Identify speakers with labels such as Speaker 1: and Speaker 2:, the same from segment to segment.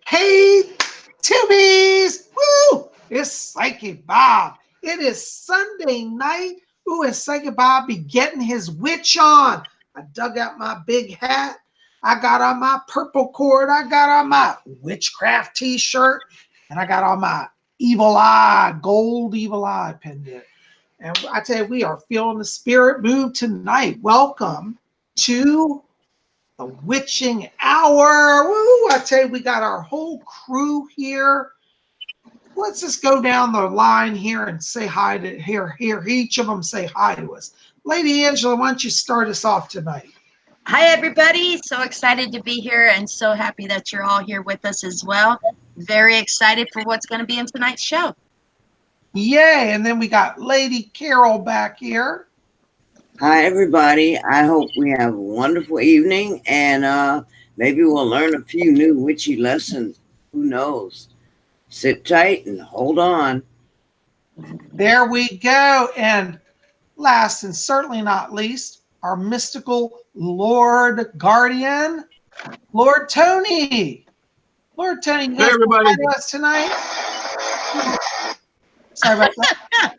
Speaker 1: Hey, Tubies! Woo! It's Psychic Bob. It is Sunday night. Ooh, and Psychic Bob be getting his witch on. I dug out my big hat. I got on my purple cord. I got on my Witchcraft t-shirt. And I got on my evil eye, gold evil eye pendant. And I tell you, we are feeling the spirit move tonight. Welcome to the witching hour. Woo! I tell you, we got our whole crew here. Let's just go down the line here and say hi to here. Each of them say hi to us. Lady Angela, why don't you start us off tonight?
Speaker 2: Hi, everybody. So excited to be here and so happy that you're all here with us as well. Very excited for what's going to be in tonight's show.
Speaker 1: Yay. And then we got Lady Carol back here.
Speaker 3: Hi, everybody. I hope we have a wonderful evening and maybe we'll learn a few new witchy lessons. Who knows? Sit tight and hold on.
Speaker 1: There we go. And last and certainly not least, our mystical Lord Guardian, Lord Tony. Lord Tony, you guys
Speaker 4: everybody
Speaker 1: to us tonight? Sorry about that.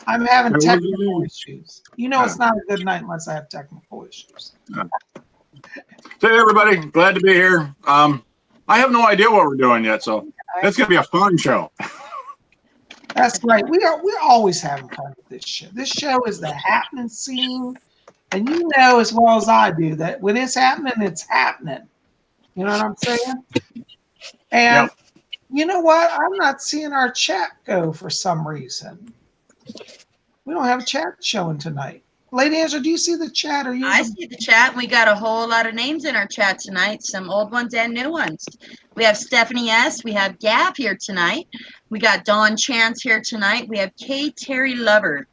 Speaker 1: I'm having technical issues. You know it's not a good night unless I have technical issues.
Speaker 4: Hey everybody, glad to be here. I have no idea what we're doing yet, so it's gonna be a fun show.
Speaker 1: That's right. We're always having fun with this show. This show is the happening scene, and you know as well as I do that when it's happening, it's happening. You know what I'm saying? And you know what? I'm not seeing our chat go for some reason. We don't have a chat showing tonight. Lady Angela, do you see the chat?
Speaker 2: I see the chat. We got a whole lot of names in our chat tonight, some old ones and new ones. We have Stephanie S. We have Gab here tonight. We got Dawn Chance here tonight. We have K. Terry Lover,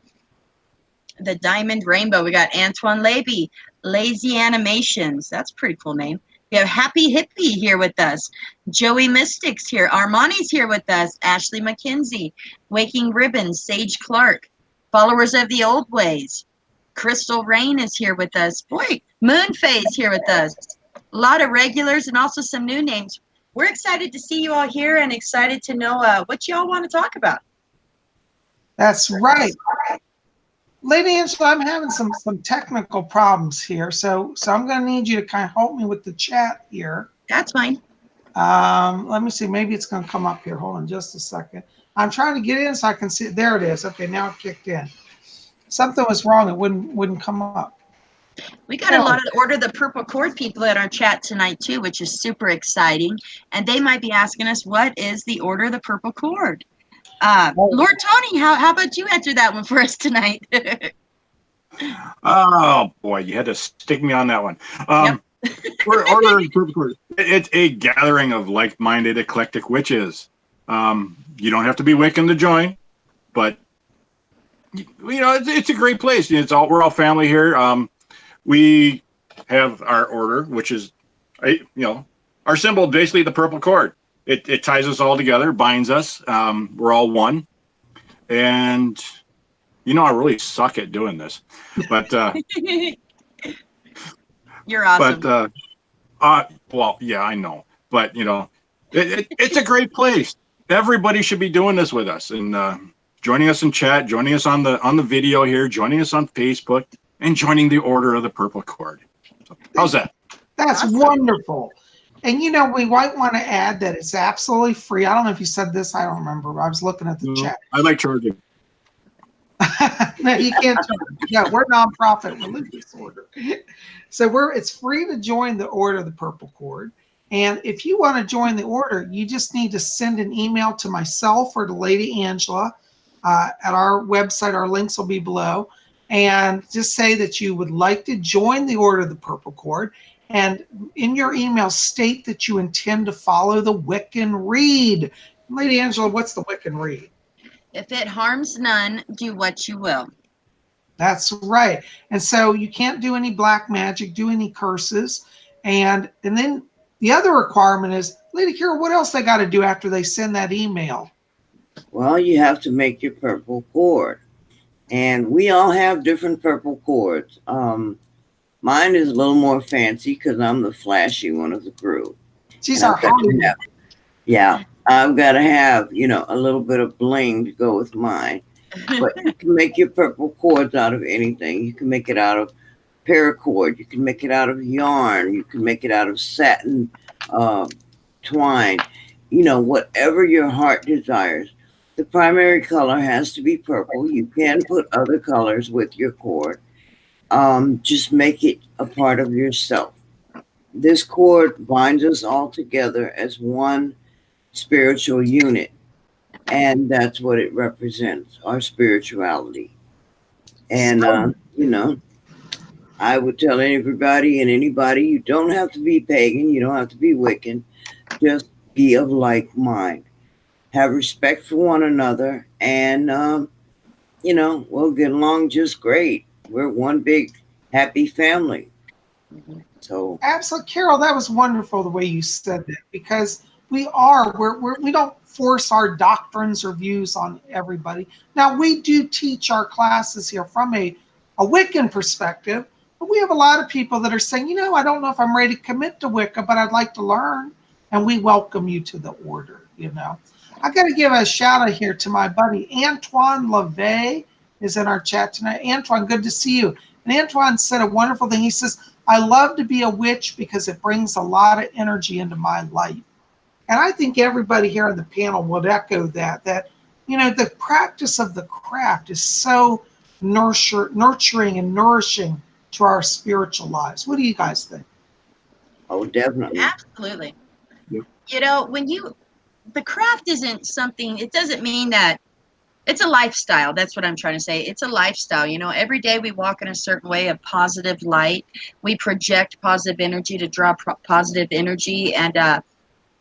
Speaker 2: the Diamond Rainbow. We got Antoine Levy, Lazy Animations. That's a pretty cool name. We have Happy Hippie here with us. Joey Mystics here. Armani's here with us. Ashley McKenzie. Waking Ribbons. Sage Clark. Followers of the Old Ways. Crystal Rain is here with us. Boy, Moonface here with us. A lot of regulars and also some new names. We're excited to see you all here and excited to know what you all want to talk about.
Speaker 1: That's right. Lady Angela, I'm having some technical problems here, so I'm going to need you to kind of help me with the chat here.
Speaker 2: That's fine.
Speaker 1: Let me see. Maybe it's going to come up here. Hold on just a second. I'm trying to get in so I can see it. There it is. Okay, now it kicked in. Something was wrong. It wouldn't come up.
Speaker 2: We got a lot of Order the Purple Cord people in our chat tonight, too, which is super exciting. And they might be asking us, what is the Order of the Purple Cord? Lord Tony, how about you answer that one for us tonight?
Speaker 4: Oh boy, you had to stick me on that one. Order of the Purple Cord. It's a gathering of like-minded eclectic witches. You don't have to be Wiccan to join, but you know it's a great place. We're all family here. We have our order, which is our symbol, basically the purple cord. It ties us all together, binds us. We're all one. And, I really suck at doing this. But
Speaker 2: you're awesome.
Speaker 4: But, well, yeah, I know. But, it's a great place. Everybody should be doing this with us and joining us in chat, joining us on the video here, joining us on Facebook, and joining the Order of the Purple Cord. So, how's that?
Speaker 1: That's awesome. Wonderful. And, we might want to add that it's absolutely free. I don't know if you said this. I don't remember. I was looking at the chat.
Speaker 4: I like charging.
Speaker 1: No, you can't charge. No, we're nonprofit religious order. So it's free to join the Order of the Purple Cord. And if you want to join the order, you just need to send an email to myself or to Lady Angela at our website. Our links will be below. And just say that you would like to join the Order of the Purple Cord. And in your email, state that you intend to follow the Wiccan Read. Lady Angela, what's the Wiccan Read?
Speaker 2: If it harms none, do what you will.
Speaker 1: That's right. And so you can't do any black magic, do any curses. And then the other requirement is, Lady Carol, what else they got to do after they send that email?
Speaker 3: Well, you have to make your purple cord. And we all have different purple cords. Mine is a little more fancy because I'm the flashy one of the crew.
Speaker 1: These are Hollywood.
Speaker 3: Yeah, I've got to have, a little bit of bling to go with mine. But you can make your purple cords out of anything. You can make it out of paracord. You can make it out of yarn. You can make it out of satin twine. Whatever your heart desires. The primary color has to be purple. You can put other colors with your cord. Just make it a part of yourself. This cord binds us all together as one spiritual unit. And that's what it represents, our spirituality. And, I would tell everybody and anybody, you don't have to be pagan. You don't have to be Wiccan. Just be of like mind. Have respect for one another. And, we'll get along just great. We're one big happy family. So
Speaker 1: Absolutely, Carol, that was wonderful the way you said that, because we don't force our doctrines or views on everybody. Now, we do teach our classes here from a Wiccan perspective, but we have a lot of people that are saying, I don't know if I'm ready to commit to Wicca, but I'd like to learn, and we welcome you to the order. I got to give a shout out here to my buddy Antoine LeVay is in our chat tonight. Antoine, good to see you. And Antoine said a wonderful thing. He says, I love to be a witch because it brings a lot of energy into my life. And I think everybody here on the panel would echo that, the practice of the craft is so nurturing and nourishing to our spiritual lives. What do you guys think?
Speaker 3: Oh, definitely.
Speaker 2: Absolutely.
Speaker 4: Yep.
Speaker 2: The craft isn't something, it doesn't mean that it's a lifestyle. That's what I'm trying to say. It's a lifestyle. Every day we walk in a certain way of positive light. We project positive energy to draw positive energy and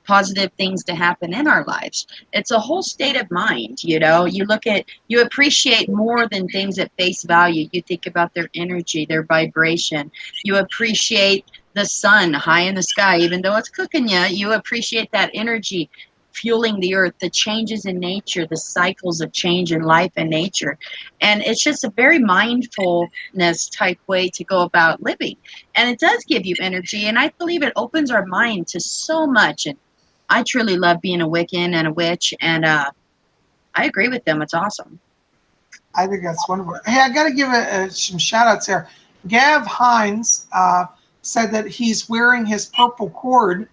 Speaker 2: positive things to happen in our lives. It's a whole state of mind. You appreciate more than things at face value. You think about their energy, their vibration. You appreciate the sun high in the sky, even though it's cooking you. You appreciate that energy fueling the earth, the changes in nature, the cycles of change in life and nature. And it's just a very mindfulness type way to go about living. And it does give you energy. And I believe it opens our mind to so much. And I truly love being a Wiccan and a witch. And I agree with them. It's awesome.
Speaker 1: I think that's wonderful. Hey, I got to give some shout outs here. Gav Hines said that he's wearing his purple cord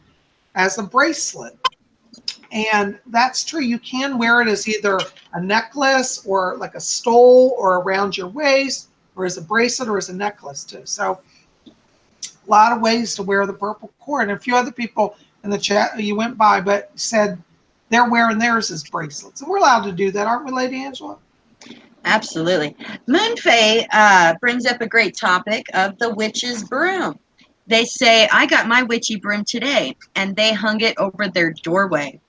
Speaker 1: as a bracelet. And that's true. You can wear it as either a necklace or like a stole or around your waist or as a bracelet or as a necklace too. So a lot of ways to wear the purple cord. And a few other people in the chat you went by but said they're wearing theirs as bracelets. And we're allowed to do that, aren't we, Lady Angela?
Speaker 2: Absolutely. Moonfae brings up a great topic of the witch's broom. They say, I got my witchy broom today, and they hung it over their doorway.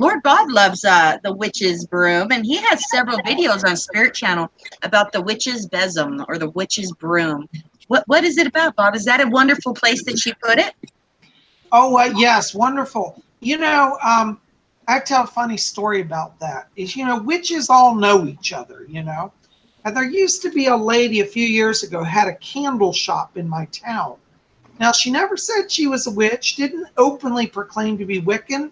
Speaker 2: Lord Bob loves the witch's broom, and he has several videos on Spirit Channel about the witch's besom or the witch's broom. What is it about, Bob? Is that a wonderful place that she put it?
Speaker 1: Oh, yes, wonderful. I tell a funny story about that. Witches all know each other, And there used to be a lady a few years ago had a candle shop in my town. Now, she never said she was a witch, didn't openly proclaim to be Wiccan.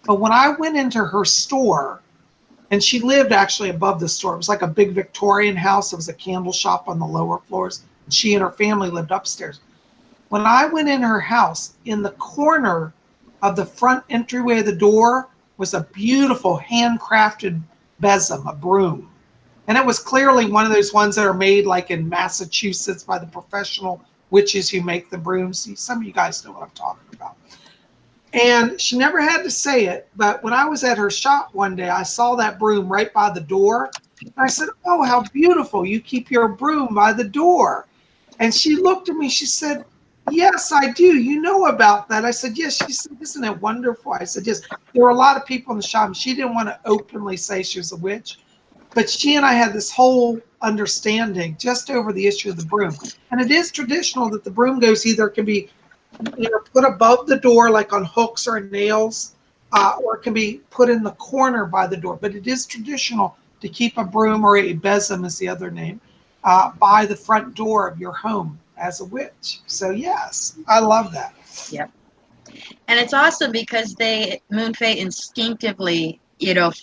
Speaker 1: But when I went into her store, and she lived actually above the store, it was like a big Victorian house. It was a candle shop on the lower floors. And she and her family lived upstairs. When I went in her house, in the corner of the front entryway of the door was a beautiful handcrafted besom, a broom. And it was clearly one of those ones that are made like in Massachusetts by the professional witches who make the brooms. Some of you guys know what I'm talking about. And she never had to say it, but when I was at her shop one day, I saw that broom right by the door. And I said, oh, how beautiful. You keep your broom by the door. And she looked at me, she said, yes, I do. You know about that. I said, yes. She said, isn't it wonderful? I said, yes. There were a lot of people in the shop, and she didn't want to openly say she was a witch. But she and I had this whole understanding just over the issue of the broom. And it is traditional that the broom goes either can be put above the door like on hooks or nails, or it can be put in the corner by the door. But it is traditional to keep a broom, or a besom is the other name, by the front door of your home as a witch. So yes, I love that.
Speaker 2: Yep. And it's awesome because Moon Fae instinctively,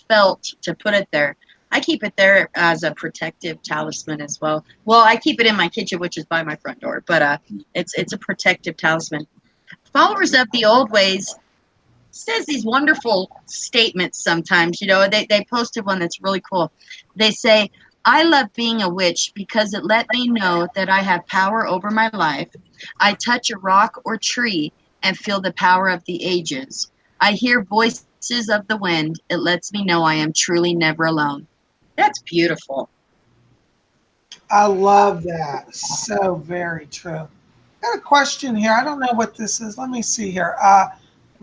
Speaker 2: felt to put it there. I keep it there as a protective talisman as well. Well, I keep it in my kitchen, which is by my front door, but it's a protective talisman. Followers of the old ways says these wonderful statements sometimes. They posted one that's really cool. They say, I love being a witch because it let me know that I have power over my life. I touch a rock or tree and feel the power of the ages. I hear voices of the wind. It lets me know I am truly never alone. That's beautiful.
Speaker 1: I love that. So very true. Got a question here. I don't know what this is. Let me see here.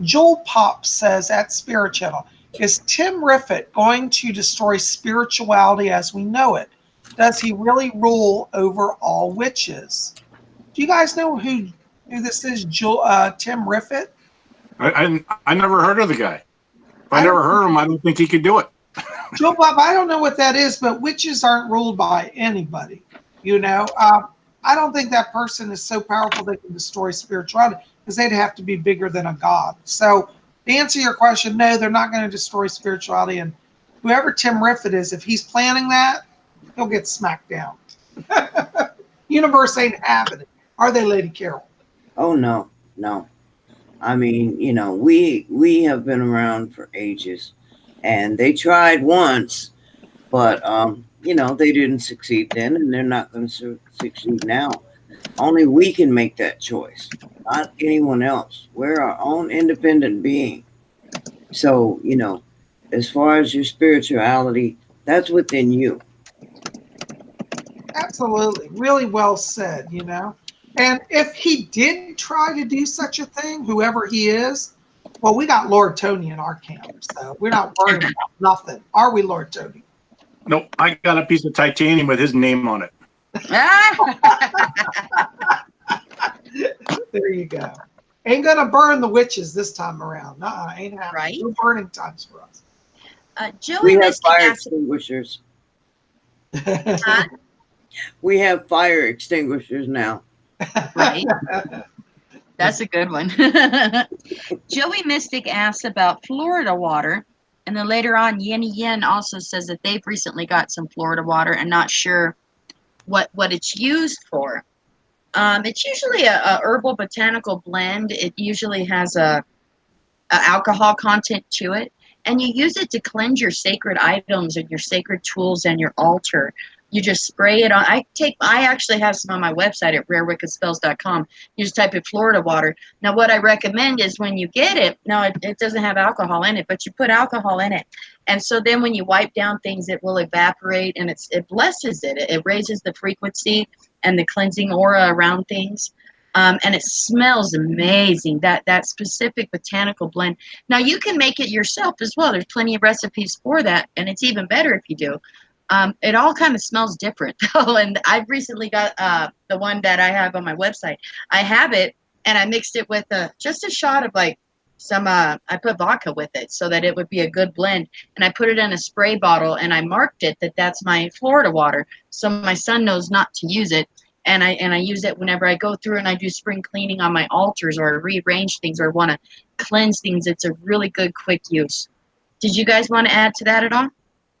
Speaker 1: Joel Pop says at Spirit Channel, is Tim Riffett going to destroy spirituality as we know it? Does he really rule over all witches? Do you guys know who this is, Tim Riffett?
Speaker 4: I never heard of the guy. If I never heard of him, I don't think he could do it.
Speaker 1: Joel Pop, I don't know what that is, but witches aren't ruled by anybody. I don't think that person is so powerful they can destroy spirituality, because they'd have to be bigger than a god. So to answer your question, no, they're not going to destroy spirituality. And whoever Tim Riffett is, if he's planning that, he'll get smacked down. Universe ain't having it. Are they, Lady Carol?
Speaker 3: Oh, no. I mean, we have been around for ages, and they tried once, but, they didn't succeed then, and they're not going to succeed now. Only we can make that choice, not anyone else. We're our own independent being. So, as far as your spirituality, that's within you.
Speaker 1: Absolutely. Really well said, And if he did try to do such a thing, whoever he is, well, we got Lord Tony in our camp, so we're not worried about nothing. Are we, Lord Tony?
Speaker 4: Nope. I got a piece of titanium with his name on it.
Speaker 1: There you go. Ain't gonna burn the witches this time around. Ain't happening.
Speaker 2: Right.
Speaker 1: No burning times for us.
Speaker 2: Joey,
Speaker 3: we have fire extinguishers. We have fire extinguishers now.
Speaker 2: Right. That's a good one. Joey Mystic asks about Florida water. And then later on, Yenny Yen also says that they've recently got some Florida water and not sure what it's used for. It's usually a herbal botanical blend. It usually has a alcohol content to it. And you use it to cleanse your sacred items and your sacred tools and your altar. You just spray it on. I actually have some on my website at rarewiccaspells.com. You just type in Florida water. Now, what I recommend is when you get it, it doesn't have alcohol in it, but you put alcohol in it. And so then when you wipe down things, it will evaporate and it blesses it. It raises the frequency and the cleansing aura around things. And it smells amazing, that specific botanical blend. Now, you can make it yourself as well. There's plenty of recipes for that, and it's even better if you do. It all kind of smells different, though. And I've recently got the one that I have on my website. I have it, and I mixed it with just a shot of some, I put vodka with it so that it would be a good blend. And I put it in a spray bottle, and I marked it that that's my Florida water. So my son knows not to use it. And I use it whenever I go through and I do spring cleaning on my altars or I rearrange things or want to cleanse things. It's a really good, quick use. Did you guys want to add to that at all?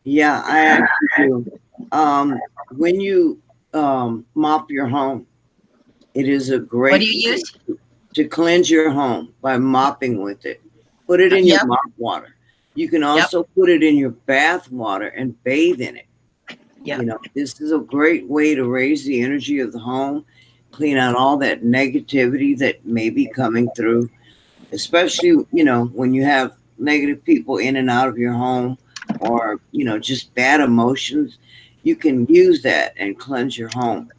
Speaker 3: Yeah, I actually do. When you mop your home, it is a great
Speaker 2: What do you use?
Speaker 3: To cleanse your home by mopping with it. Put it in your mop water. You can also put it in your bath water and bathe in it.
Speaker 2: Yeah.
Speaker 3: This is a great way to raise the energy of the home, clean out all that negativity that may be coming through, especially, when you have negative people in and out of your home or, just bad emotions. You can use that and cleanse your home.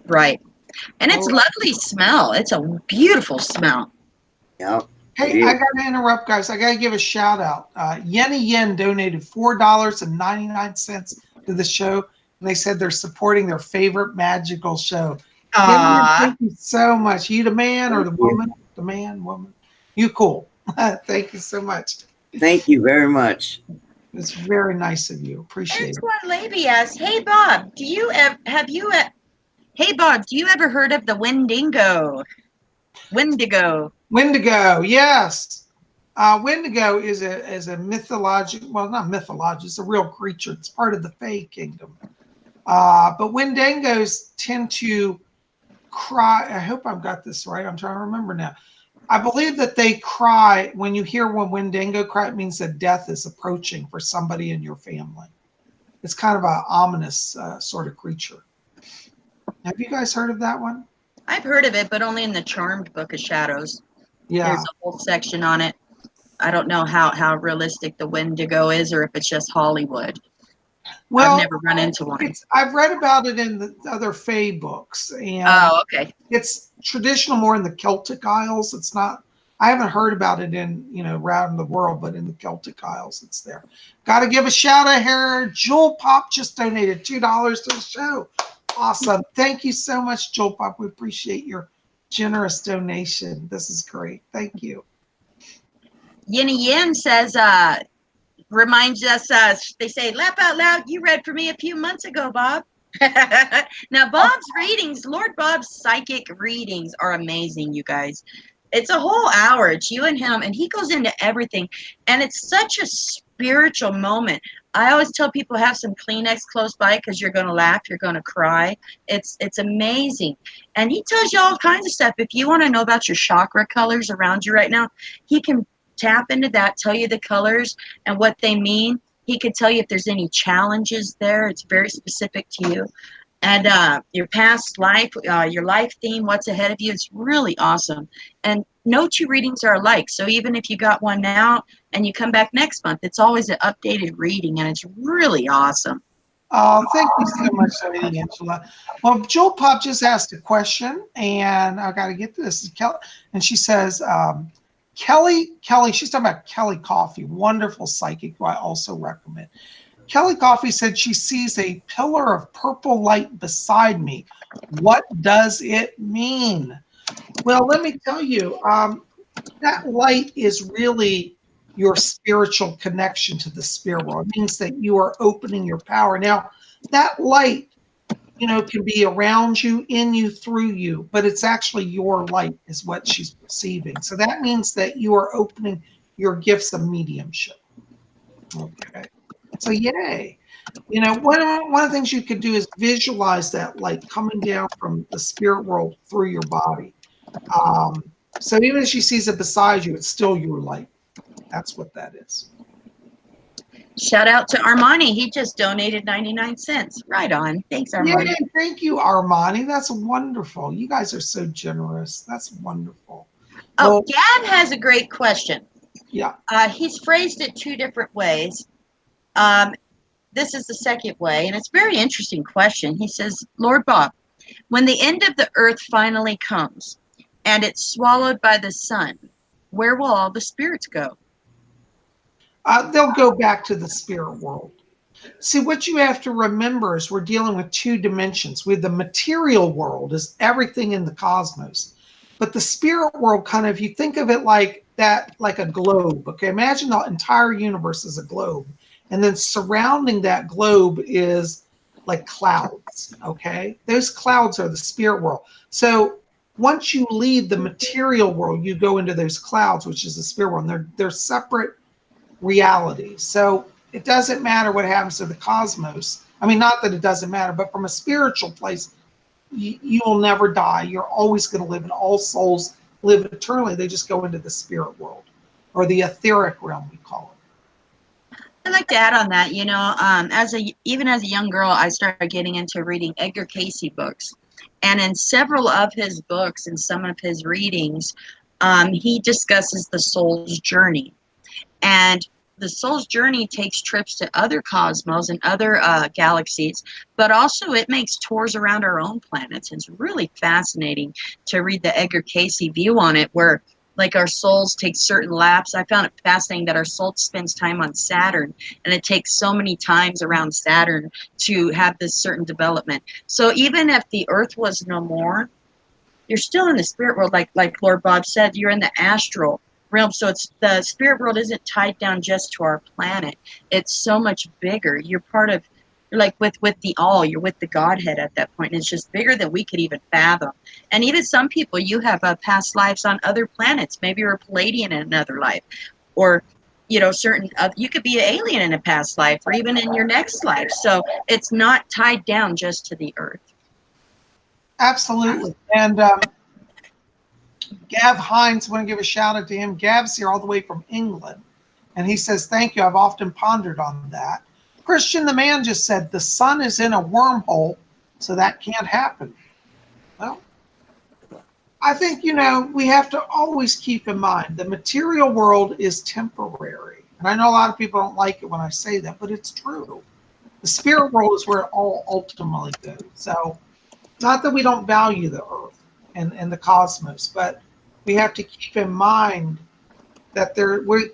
Speaker 2: Right. And it's lovely smell. It's a beautiful smell.
Speaker 3: Yep.
Speaker 1: Hey, I got to interrupt, guys. I got to give a shout out. Yenny Yen donated $4.99 to the show, and they said they're supporting their favorite magical show. Yenny, thank you so much. You the man or the woman? The man, woman. You cool. Thank you so much.
Speaker 3: Thank you very much.
Speaker 1: It's very nice of you. Appreciate it.
Speaker 2: One lady asks, "Hey Bob, Hey Bob, do you ever heard of the Wendigo?" Wendigo.
Speaker 1: Wendigo, yes. Wendigo is a mythological, well, not mythological, it's a real creature. It's part of the Fae kingdom. But Wendigos tend to cry. I hope I've got this right. I'm trying to remember now. I believe that they cry when you hear when Wendigo cry. It means that death is approaching for somebody in your family. It's kind of an ominous sort of creature. Have you guys heard of that one?
Speaker 2: I've heard of it, but only in the Charmed Book of Shadows.
Speaker 1: Yeah.
Speaker 2: There's a whole section on it. I don't know how realistic the Wendigo is, or if it's just Hollywood.
Speaker 1: Well,
Speaker 2: I've never run into one.
Speaker 1: I've read about it in the other Fae books, and
Speaker 2: okay.
Speaker 1: It's traditional more in the Celtic Isles. It's not. I haven't heard about it in around the world, but in the Celtic Isles, it's there. Got to give a shout out here. Jewel Pop just donated $2 to the show. Awesome! Thank you so much, Jewel Pop. We appreciate your generous donation. This is great. Thank you.
Speaker 2: Yinny Yin says, reminds us, they say, laugh out loud, you read for me a few months ago, Bob. Now, Bob's readings, Lord Bob's psychic readings are amazing, you guys. It's a whole hour. It's you and him, and he goes into everything. And it's such a spiritual moment. I always tell people have some Kleenex close by because you're going to laugh, you're going to cry. It's amazing. And he tells you all kinds of stuff. If you want to know about your chakra colors around you right now, he can tap into that, tell you the colors and what they mean. He could tell you if there's any challenges there. It's very specific to you. And your past life, your life theme, what's ahead of you. It's really awesome. And no two readings are alike. So even if you got one now and you come back next month, it's always an updated reading, and it's really awesome.
Speaker 1: Oh, thank you so much, Lady Angela. Well, Joel Pop just asked a question, and I got to get to this. And she says, Kelly, she's talking about Kelly Coffee, wonderful psychic who I also recommend. Kelly Coffee said she sees a pillar of purple light beside me. What does it mean? Well, let me tell you, that light is really your spiritual connection to the spirit world. It means that you are opening your power. Now, that light, can be around you, in you, through you, but it's actually your light is what she's perceiving. So that means that you are opening your gifts of mediumship. Okay. So yay. One of the things you could do is visualize that light coming down from the spirit world through your body. So even if she sees it beside you, it's still your light. That's what that is.
Speaker 2: Shout out to Armani. He just donated 99 cents. Right on. Thanks, Armani.
Speaker 1: Yay, thank you, Armani. That's wonderful. You guys are so generous. That's wonderful.
Speaker 2: Oh, well, Gab has a great question.
Speaker 1: Yeah.
Speaker 2: He's phrased it two different ways. This is the second way, and it's a very interesting question. He says, Lord Bob, when the end of the earth finally comes and it's swallowed by the sun, where will all the spirits go?
Speaker 1: They'll go back to the spirit world. See, what you have to remember is we're dealing with two dimensions. With the material world is everything in the cosmos. But the spirit world, kind of, if you think of it like that, like a globe, okay? Imagine the entire universe is a globe. And then surrounding that globe is like clouds, okay? Those clouds are the spirit world. So once you leave the material world, you go into those clouds, which is the spirit world. And they're separate realities. So it doesn't matter what happens to the cosmos. I mean, not that it doesn't matter, but from a spiritual place, you will never die. You're always going to live, and all souls live eternally. They just go into the spirit world, or the etheric realm, we call it.
Speaker 2: I'd like to add on that, even as a young girl, I started getting into reading Edgar Cayce books. And in several of his books and some of his readings, he discusses the soul's journey. And the soul's journey takes trips to other cosmos and other galaxies, but also it makes tours around our own planets. It's really fascinating to read the Edgar Cayce view on it, where like our souls take certain laps. I found it fascinating that our soul spends time on Saturn, and it takes so many times around Saturn to have this certain development. So even if the Earth was no more, you're still in the spirit world, like Lord Bob said, you're in the astral realm. So it's the spirit world isn't tied down just to our planet. It's so much bigger. You're part of like with the all, you're with the Godhead at that point, and it's just bigger than we could even fathom. And even some people, you have past lives on other planets. Maybe you're a Palladian in another life, or certain you could be an alien in a past life, or even in your next life. So it's not tied down just to the earth.
Speaker 1: Absolutely. And Gav Hines, I want to give a shout out to him. Gav's here all the way from England, and he says, thank you. I've often pondered on that. Christian the Man just said, the sun is in a wormhole, so that can't happen. Well, I think, we have to always keep in mind the material world is temporary. And I know a lot of people don't like it when I say that, but it's true. The spirit world is where it all ultimately goes. So not that we don't value the earth and the cosmos, but we have to keep in mind that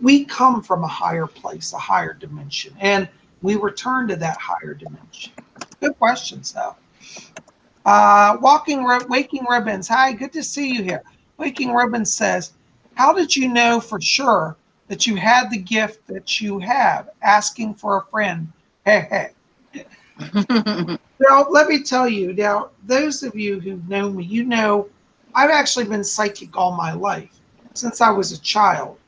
Speaker 1: we come from a higher place, a higher dimension, and we return to that higher dimension. Good questions, though. Waking Ribbons. Hi, good to see you here. Waking Ribbons says, how did you know for sure that you had the gift that you have? Asking for a friend. Hey. Now, let me tell you, now, those of you who know me, I've actually been psychic all my life, since I was a child.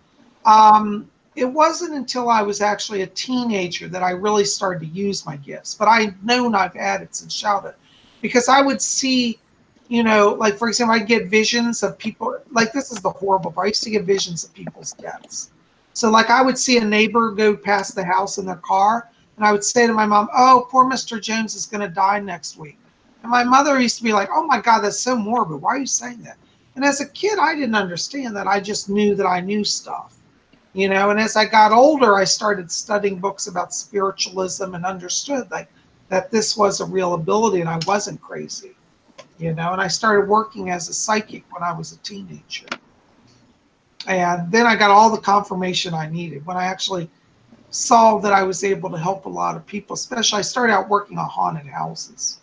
Speaker 1: It wasn't until I was actually a teenager that I really started to use my gifts, but I've known I've had it since childhood, because I would see, like, for example, I'd get visions of people, like, this is the horrible part. I used to get visions of people's deaths. So, like, I would see a neighbor go past the house in their car, and I would say to my mom, oh, poor Mr. Jones is going to die next week. And my mother used to be like, oh, my God, that's so morbid. Why are you saying that? And as a kid, I didn't understand that. I just knew that I knew stuff. And as I got older, I started studying books about spiritualism and understood that this was a real ability and I wasn't crazy, and I started working as a psychic when I was a teenager. And then I got all the confirmation I needed when I actually saw that I was able to help a lot of people, especially I started out working on haunted houses,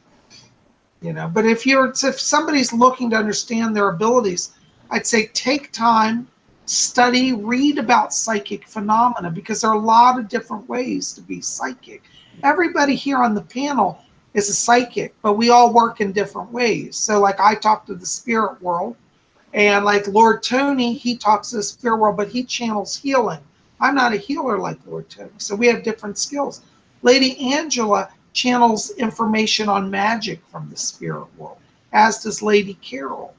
Speaker 1: but if somebody's looking to understand their abilities, I'd say take time, study, read about psychic phenomena, because there are a lot of different ways to be psychic. Everybody here on the panel is a psychic, but we all work in different ways. So like I talk to the spirit world, and like Lord Tony, he talks to the spirit world, but he channels healing. I'm not a healer like Lord Tony. So we have different skills. Lady Angela channels information on magic from the spirit world, as does Lady Carol.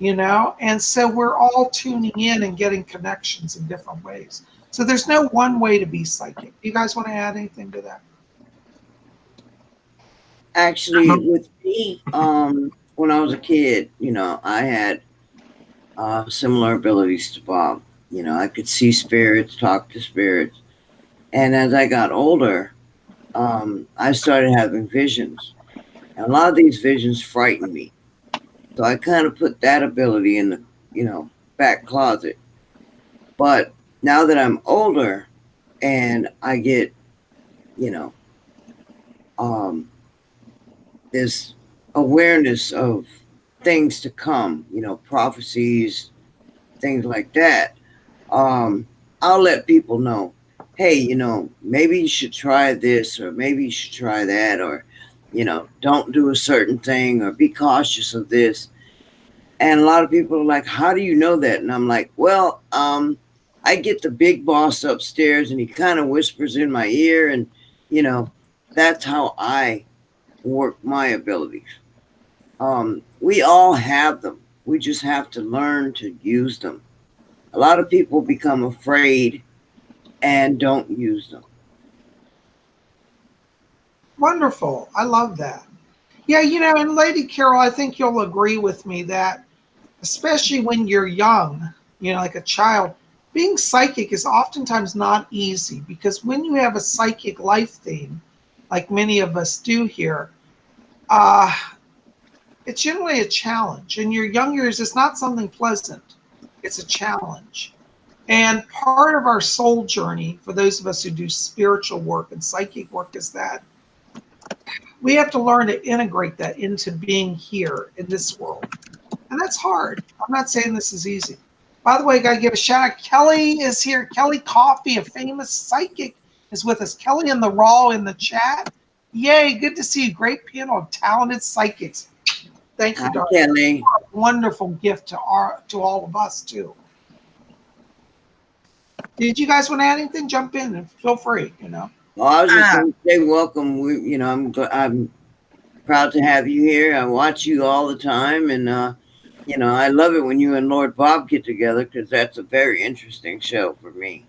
Speaker 1: And so we're all tuning in and getting connections in different ways. So there's no one way to be psychic. Do you guys want to add anything to that?
Speaker 3: Actually, with me, when I was a kid, I had similar abilities to Bob. I could see spirits, talk to spirits. And as I got older, I started having visions. And a lot of these visions frightened me. So I kind of put that ability in the, back closet. But now that I'm older and I get, this awareness of things to come, prophecies, things like that, I'll let people know, hey, maybe you should try this, or maybe you should try that, or don't do a certain thing, or be cautious of this. And a lot of people are like, how do you know that? And I'm like, well, I get the big boss upstairs and he kind of whispers in my ear, and, that's how I work my abilities. We all have them. We just have to learn to use them. A lot of people become afraid and don't use them.
Speaker 1: Wonderful. I love that. Yeah, and Lady Carol, I think you'll agree with me that especially when you're young, like a child, being psychic is oftentimes not easy, because when you have a psychic life theme, like many of us do here, it's generally a challenge. In your young years, it's not something pleasant. It's a challenge. And part of our soul journey, for those of us who do spiritual work and psychic work, is that we have to learn to integrate that into being here in this world. And that's hard. I'm not saying this is easy. By the way, I got to give a shout out. Kelly is here. Kelly Coffey, a famous psychic, is with us. Kelly in the Raw in the chat Yay, good to see you. Great panel of talented psychics. Thank you,
Speaker 3: Hi,
Speaker 1: darling.
Speaker 3: Kelly.
Speaker 1: Wonderful gift to all of us too. Did you guys want to add anything? Jump in and feel free.
Speaker 3: Well, I was just going to say welcome. I'm proud to have you here. I watch you all the time, and I love it when you and Lord Bob get together because that's a very interesting show for me.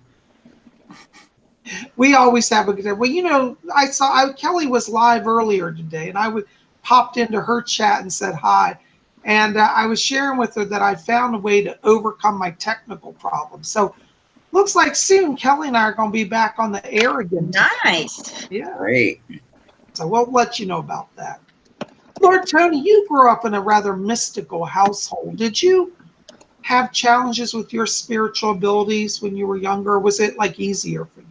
Speaker 1: We always have a good day. Well, I saw Kelly was live earlier today, and I popped into her chat and said hi. And I was sharing with her that I found a way to overcome my technical problems. So looks like soon Kelly and I are going to be back on the air again.
Speaker 2: Nice.
Speaker 1: Yeah.
Speaker 3: Great.
Speaker 1: So we'll let you know about that. Lord Tony, you grew up in a rather mystical household. Did you have challenges with your spiritual abilities when you were younger? Or was it like easier for you?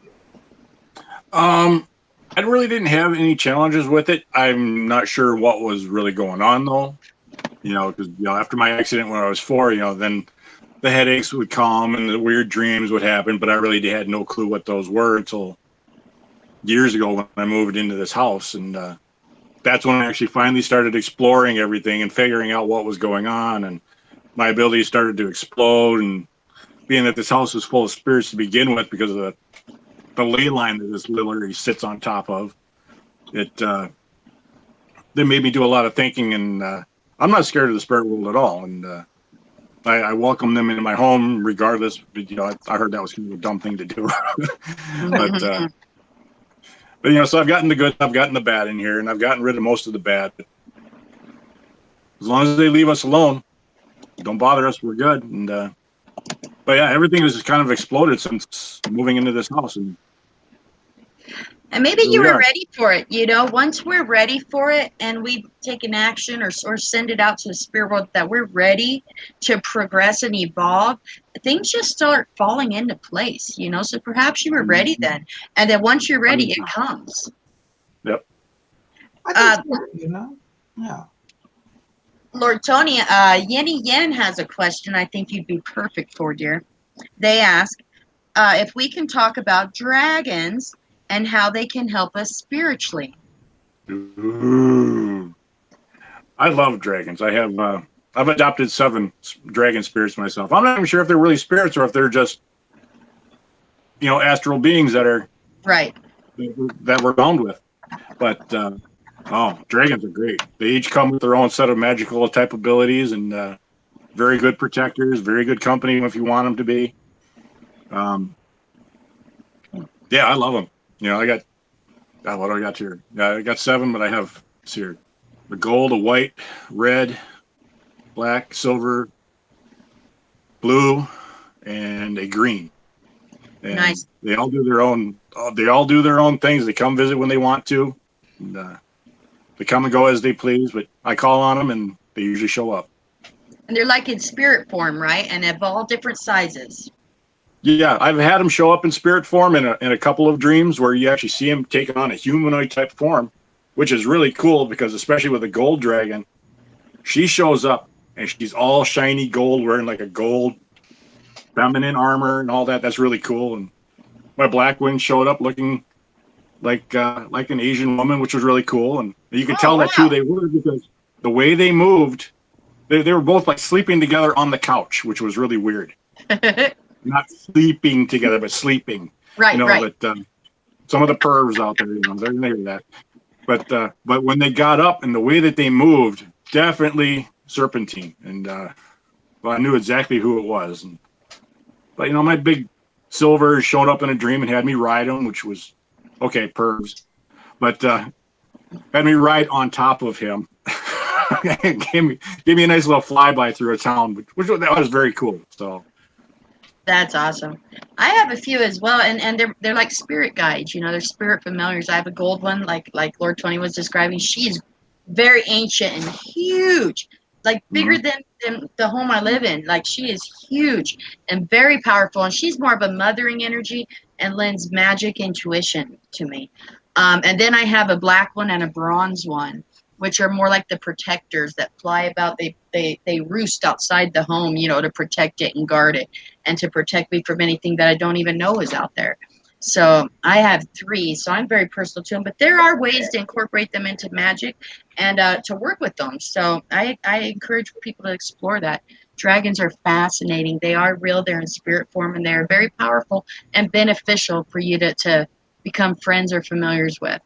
Speaker 4: I really didn't have any challenges with it. I'm not sure what was really going on though. Because after my accident when I was 4, then the headaches would come and the weird dreams would happen, but I really had no clue what those were until years ago when I moved into this house. And that's when I actually finally started exploring everything and figuring out what was going on. And my abilities started to explode. And being that this house is full of spirits to begin with, because of the ley line that this literally sits on top of, they made me do a lot of thinking. And I'm not scared of the spirit world at all. And I welcome them into my home regardless. But, I heard that was kind of a dumb thing to do. But so I've gotten the good, I've gotten the bad in here, and I've gotten rid of most of the bad. As long as they leave us alone, don't bother us, we're good. And but yeah, everything has just kind of exploded since moving into this house.
Speaker 2: And maybe you were ready for it. Once we're ready for it and we take an action or send it out to the spirit world that we're ready to progress and evolve, things just start falling into place, So perhaps you were ready then. And then once you're ready, it comes.
Speaker 4: Yep.
Speaker 1: I think yeah.
Speaker 2: Lord Tony, Yenny Yen has a question I think you'd be perfect for, dear. They ask if we can talk about dragons and how they can help us spiritually.
Speaker 4: Ooh. I love dragons. I've adopted 7 dragon spirits myself. I'm not even sure if they're really spirits or if they're just astral beings that are
Speaker 2: right
Speaker 4: that we're bound with. But dragons are great. They each come with their own set of magical type abilities and very good protectors, very good company if you want them to be. Yeah, I love them. I got what do I got here? I got 7, but I have here the gold, a white, red, black, silver, blue, and a green. And
Speaker 2: nice.
Speaker 4: They all do their own. They all do their own things. They come visit when they want to. And, they come and go as they please. But I call on them, and they usually show up.
Speaker 2: And they're like in spirit form, right? And of all different sizes.
Speaker 4: Yeah, I've had them show up in spirit form in a couple of dreams where you actually see them taking on a humanoid type form, which is really cool because especially with a gold dragon, she shows up and she's all shiny gold, wearing like a gold feminine armor and all that. That's really cool. And my black one showed up looking like an Asian woman, which was really cool. And you could tell that's who they were because the way they moved, they were both like sleeping together on the couch, which was really weird. Not sleeping together, but sleeping.
Speaker 2: Right, right.
Speaker 4: But some of the pervs out there, they're gonna hear that. But when they got up and the way that they moved, definitely serpentine. And I knew exactly who it was. But my big silver showed up in a dream and had me ride him, which was okay, pervs. But had me ride on top of him. gave me a nice little flyby through a town, which that was very cool. So.
Speaker 2: That's awesome. I have a few as well, and they're like spirit guides. They're spirit familiars. I have a gold one, like Lord Tony was describing. She's very ancient and huge, like bigger than the home I live in. Like she is huge and very powerful, and she's more of a mothering energy and lends magic intuition to me. And then I have a black one and a bronze one, which are more like the protectors that fly about. They roost outside the home, to protect it and guard it and to protect me from anything that I don't even know is out there. So I have 3, so I'm very personal to them. But there are ways to incorporate them into magic and to work with them. So I encourage people to explore that. Dragons are fascinating. They are real. They're in spirit form, and they're very powerful and beneficial for you to become friends or familiars with.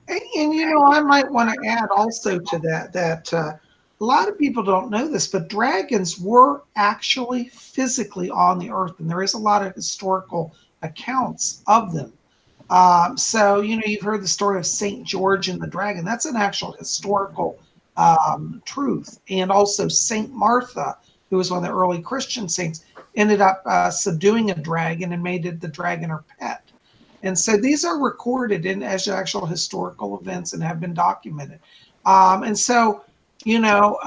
Speaker 1: And you know, I might want to add also to that a lot of people don't know this, but dragons were actually physically on the earth, and there is a lot of historical accounts of them. So, you know, you've heard the story of St. George and the dragon. That's an actual historical truth. And also St. Martha, who was one of the early Christian saints, ended up subduing a dragon and made it the dragon her pet. And so these are recorded in as actual historical events and have been documented. And so, you know,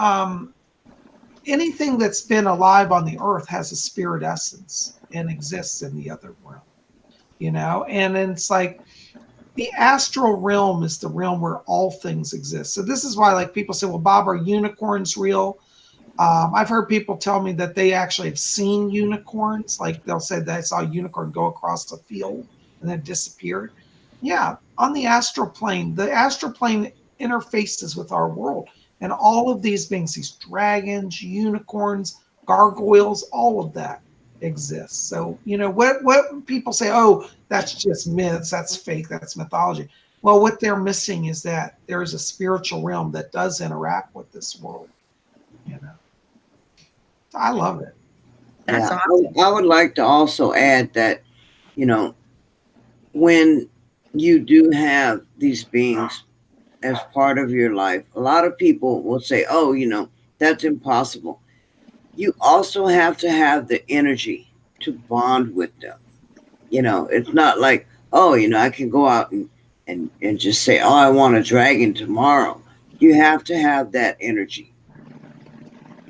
Speaker 1: anything that's been alive on the earth has a spirit essence and exists in the other realm, you know, and it's like the astral realm is the realm where all things exist. So this is why, like, people say, well, Bob, are unicorns real? I've heard people tell me that they actually have seen unicorns. Like, they'll say they saw a unicorn go across the field and then disappeared. Yeah, on the astral plane interfaces with our world. And all of these beings, these dragons, unicorns, gargoyles, all of that exists. So, you know, what people say, oh, that's just myths, that's fake, that's mythology. Well, what they're missing is that there is a spiritual realm that does interact with this world, you know. I love it.
Speaker 2: That's
Speaker 3: Yeah,
Speaker 2: awesome.
Speaker 3: I would like to also add that, you know, when you do have these beings as part of your life, a lot of people will say, oh, you know, that's impossible. You also have to have the energy to bond with them. You know, it's not like, oh, you know, I can go out and just say, oh, I want a dragon tomorrow. You have to have that energy.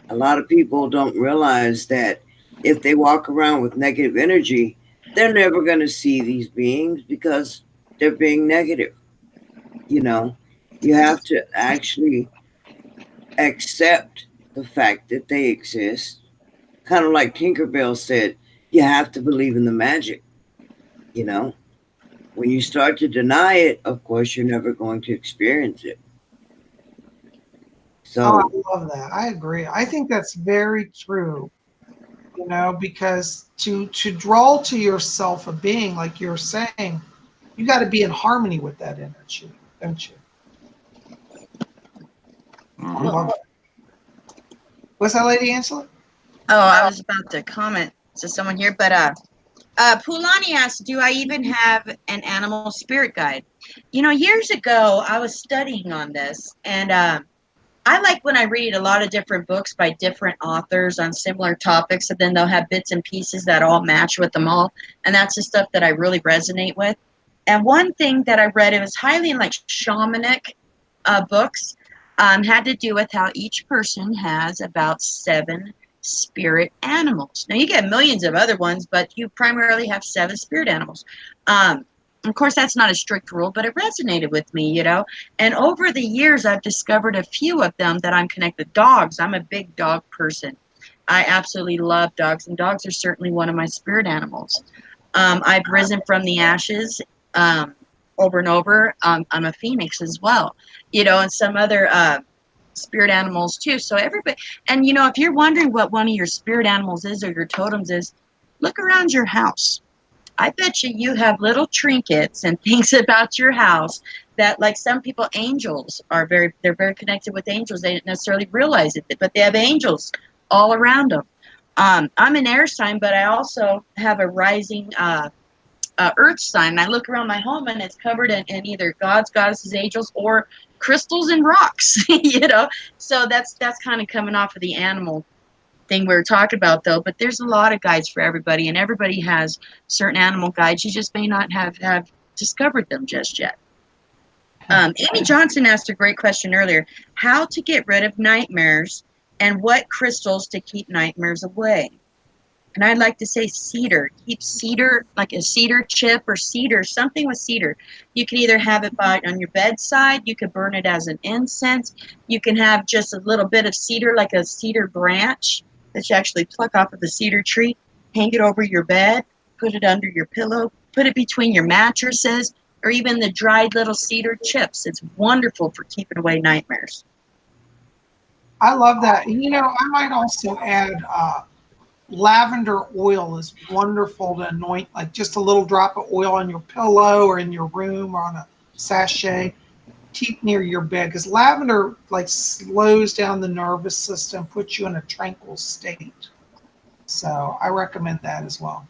Speaker 3: A lot of people don't realize that if they walk around with negative energy, they're never going to see these beings because they're being negative. You know, you have to actually accept the fact that they exist. Kind of like Tinkerbell said, you have to believe in the magic. You know, when you start to deny it, of course, you're never going to experience it.
Speaker 1: Oh,
Speaker 3: So,
Speaker 1: I love that. I agree. I think that's very true, you know, because to draw to yourself a being, like you're saying, you got to be in harmony with that energy, don't you? I
Speaker 4: Mhm.
Speaker 1: love it. What's that, Lady Angela?
Speaker 2: Oh, I was about to comment to someone here, but Pulani asked, do I even have an animal spirit guide? You know, years ago, I was studying on this, and I like when I read a lot of different books by different authors on similar topics, and then they'll have bits and pieces that all match with them all, and that's the stuff that I really resonate with. And one thing that I read, it was highly in like shamanic books, had to do with how each person has about 7 spirit animals. Now you get millions of other ones, but you primarily have 7 spirit animals. Of course, that's not a strict rule, but it resonated with me, you know. And over the years, I've discovered a few of them that I'm connected. Dogs. I'm a big dog person. I absolutely love dogs, and dogs are certainly one of my spirit animals. I've risen from the ashes over and over. I'm a phoenix as well, you know, and some other spirit animals too. So everybody, and you know, if you're wondering what one of your spirit animals is or your totems is, look around your house. I bet you have little trinkets and things about your house that, like some people, angels are they're very connected with angels. They didn't necessarily realize it, but they have angels all around them. I'm an air sign, but I also have a rising earth sign. I look around my home and it's covered in either gods, goddesses, angels, or crystals and rocks, you know? So that's kind of coming off of the animal thing we were talking about, though. But there's a lot of guides for everybody, and everybody has certain animal guides. You just may not have discovered them just yet. Amy Johnson asked a great question earlier: how to get rid of nightmares and what crystals to keep nightmares away. And I'd like to say cedar. Keep cedar, like a cedar chip or cedar, something with cedar. You can either have it on your bedside. You could burn it as an incense. You can have just a little bit of cedar, like a cedar branch that you actually pluck off of the cedar tree, hang it over your bed, put it under your pillow, Put it between your mattresses or even the dried little cedar chips. It's wonderful for keeping away nightmares.
Speaker 1: I love that. And, you know, I might also add lavender oil is wonderful to anoint, like just a little drop of oil on your pillow or in your room or on a sachet. Keep near your bed because lavender like slows down the nervous system, puts you in a tranquil state. So I recommend that as well.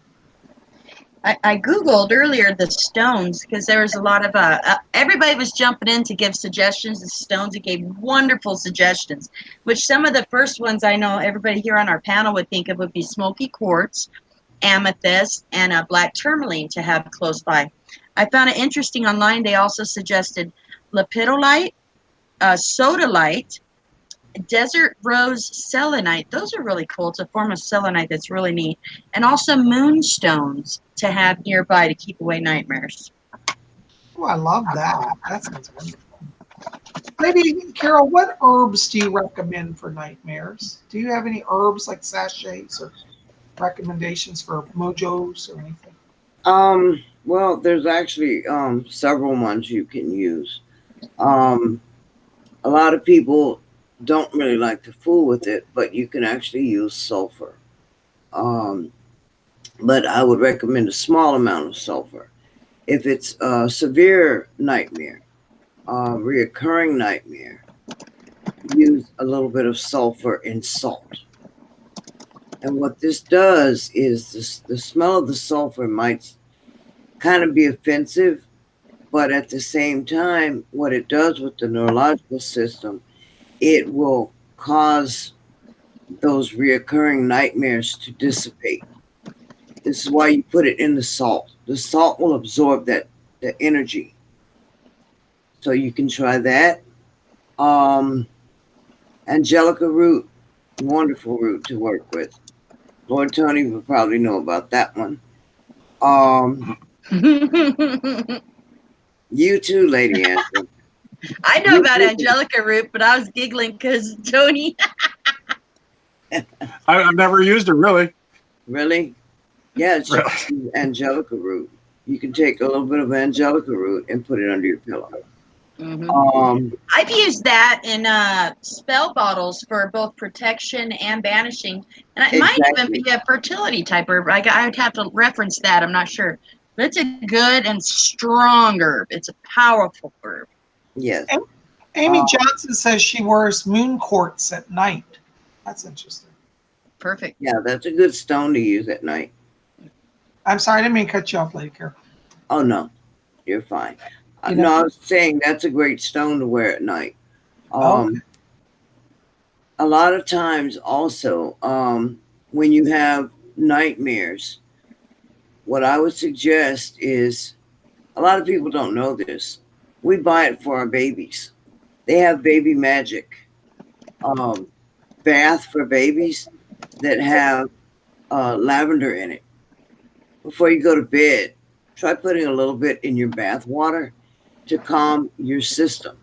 Speaker 2: I Googled earlier the stones because there was a lot of, everybody was jumping in to give suggestions of stones. It gave wonderful suggestions, which some of the first ones I know everybody here on our panel would think of would be smoky quartz, amethyst, and a black tourmaline to have close by. I found it interesting online. They also suggested lepidolite, sodalite, desert rose selenite. Those are really cool. It's a form of selenite that's really neat. And also moonstones to have nearby to keep away nightmares.
Speaker 1: Oh, I love that. That sounds wonderful. Lady Carol, what herbs do you recommend for nightmares? Do you have any herbs like sachets or recommendations for mojos or anything?
Speaker 3: Well, there's actually several ones you can use. A lot of people don't really like to fool with it, but you can actually use sulfur. But I would recommend a small amount of sulfur. If it's a severe nightmare, reoccurring nightmare, use a little bit of sulfur in salt. And what this does is the smell of the sulfur might kind of be offensive, but at the same time, what it does with the neurological system, it will cause those reoccurring nightmares to dissipate. This is why you put it in the salt. The salt will absorb the energy. So you can try that. Angelica root, wonderful root to work with. Lord Tony will probably know about that one. You too, Lady Angela.
Speaker 2: I know about Angelica root, but I was giggling because Tony.
Speaker 4: I've never used it, really.
Speaker 3: Really? Yeah, it's just Angelica root. You can take a little bit of Angelica root and put it under your pillow.
Speaker 2: Mm-hmm. I've used that in spell bottles for both protection and banishing. And it might even be a fertility type herb. I would have to reference that. I'm not sure. But it's a good and strong herb. It's a powerful herb.
Speaker 3: Yes.
Speaker 1: Amy Johnson says she wears moon quartz at night. That's interesting.
Speaker 2: Perfect.
Speaker 3: Yeah, that's a good stone to use at night.
Speaker 1: I'm sorry, I didn't mean to cut you off, Lady Carol.
Speaker 3: Oh, no. You're fine. No, I was saying that's a great stone to wear at night. A lot of times also, when you have nightmares, what I would suggest is, a lot of people don't know this. We buy it for our babies. They have baby magic bath for babies that have lavender in it. Before you go to bed, try putting a little bit in your bath water to calm your system.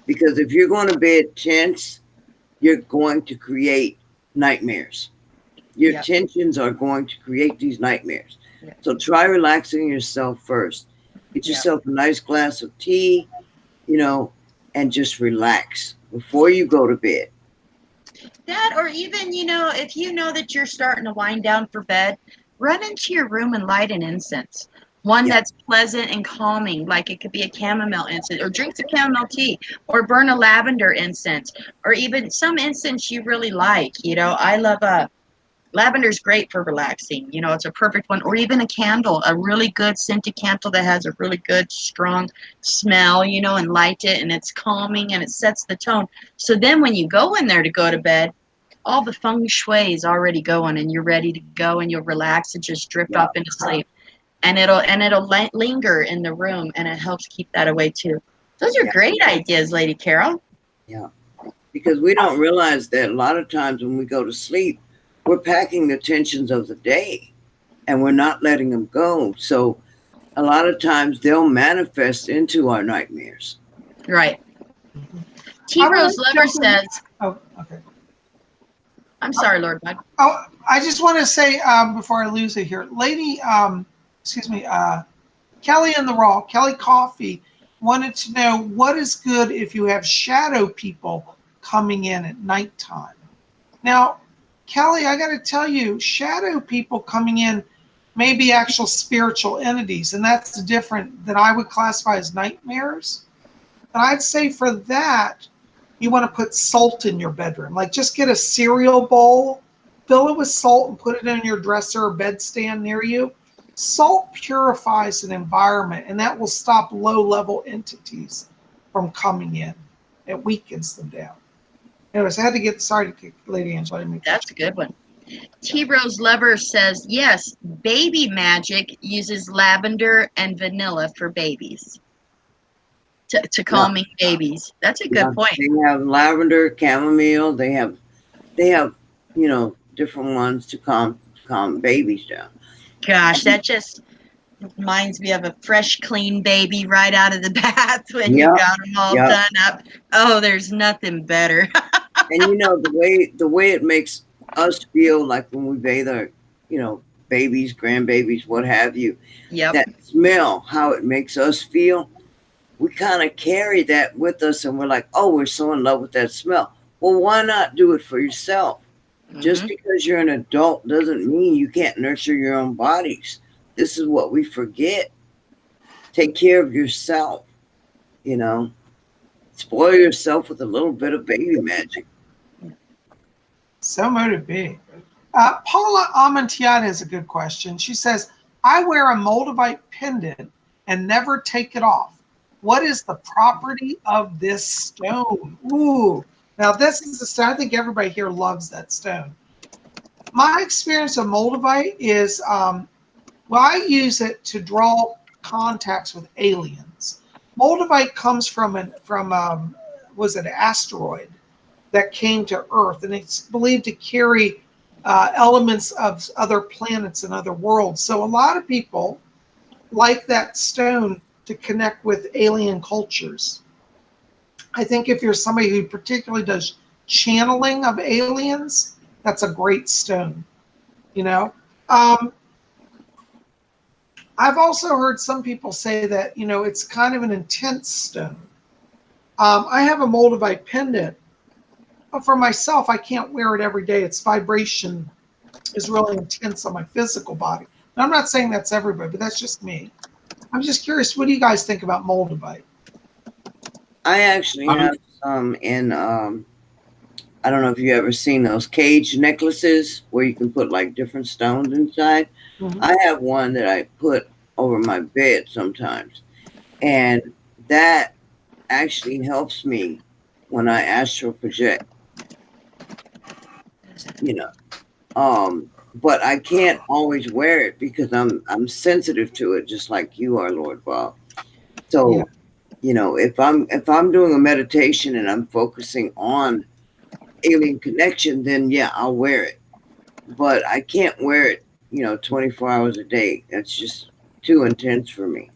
Speaker 3: Because if you're going to bed tense, you're going to create nightmares. Your tensions are going to create these nightmares. So try relaxing yourself first. Get yourself a nice glass of tea, and just relax before you go to bed.
Speaker 2: That, or even, if you know that you're starting to wind down for bed, run into your room and light an incense. One that's pleasant and calming, like it could be a chamomile incense, or drink some chamomile tea, or burn a lavender incense, or even some incense you really like. I love lavender's great for relaxing. It's a perfect one. Or even a candle, a really good scented candle that has a really good, strong smell, and light it, and it's calming and it sets the tone. So then when you go in there to go to bed, all the feng shui is already going, and you're ready to go, and you'll relax and just drift off into sleep. And it'll linger in the room, and it helps keep that away too. Those are great ideas, Lady Carol.
Speaker 3: Yeah, because we don't realize that a lot of times when we go to sleep, we're packing the tensions of the day, and we're not letting them go. So a lot of times they'll manifest into our nightmares.
Speaker 2: Right. T. Rose Lover says.
Speaker 1: Oh, okay.
Speaker 2: I'm sorry, Lord Bud.
Speaker 1: Oh, I just want to say before I lose it here, Lady excuse me, Kelly in the Raw, Kelly Coffee, wanted to know what is good if you have shadow people coming in at nighttime. Now, Kelly, I got to tell you, shadow people coming in may be actual spiritual entities, and that's different than I would classify as nightmares. And I'd say for that, you want to put salt in your bedroom. Like just get a cereal bowl, fill it with salt, and put it in your dresser or bedstand near you. Salt purifies an environment, and that will stop low-level entities from coming in. It weakens them down. Anyways, I had to get, sorry to kick Lady Angela.
Speaker 2: That's a good one. T-Rose Lover says, yes, baby magic uses lavender and vanilla for babies. To calming babies. That's a good point.
Speaker 3: They have lavender, chamomile. They have, different ones to calm babies down.
Speaker 2: Gosh, that just reminds me of a fresh, clean baby right out of the bath when you got them all done up. Oh, there's nothing better.
Speaker 3: And the way it makes us feel, like when we bathe our, babies, grandbabies, what have you.
Speaker 2: Yep.
Speaker 3: That smell, how it makes us feel. We kind of carry that with us, and we're like, oh, we're so in love with that smell. Well, why not do it for yourself? Mm-hmm. Just because you're an adult doesn't mean you can't nurture your own bodies. This is what we forget. Take care of yourself, Spoil yourself with a little bit of baby magic.
Speaker 1: So mould it be. Paula Amontillado has a good question. She says, I wear a Moldavite pendant and never take it off. What is the property of this stone? Ooh. Now, this is a stone. I think everybody here loves that stone. My experience of Moldavite is, I use it to draw contacts with aliens. Moldavite comes from an asteroid that came to Earth, and it's believed to carry elements of other planets and other worlds. So a lot of people like that stone to connect with alien cultures. I think if you're somebody who particularly does channeling of aliens, that's a great stone, I've also heard some people say that, it's kind of an intense stone. I have a Moldavite pendant, but for myself, I can't wear it every day. Its vibration is really intense on my physical body. Now, I'm not saying that's everybody, but that's just me. I'm just curious, what do you guys think about Moldavite?
Speaker 3: I actually have some in, I don't know if you've ever seen those cage necklaces where you can put like different stones inside. Mm-hmm. I have one that I put over my bed sometimes. And that actually helps me when I astral project. But I can't always wear it because I'm sensitive to it, just like you are, Lord Bob. So, if I'm doing a meditation and I'm focusing on alien connection, then I'll wear it. But I can't wear it, 24 hours a day. That's just too intense for me.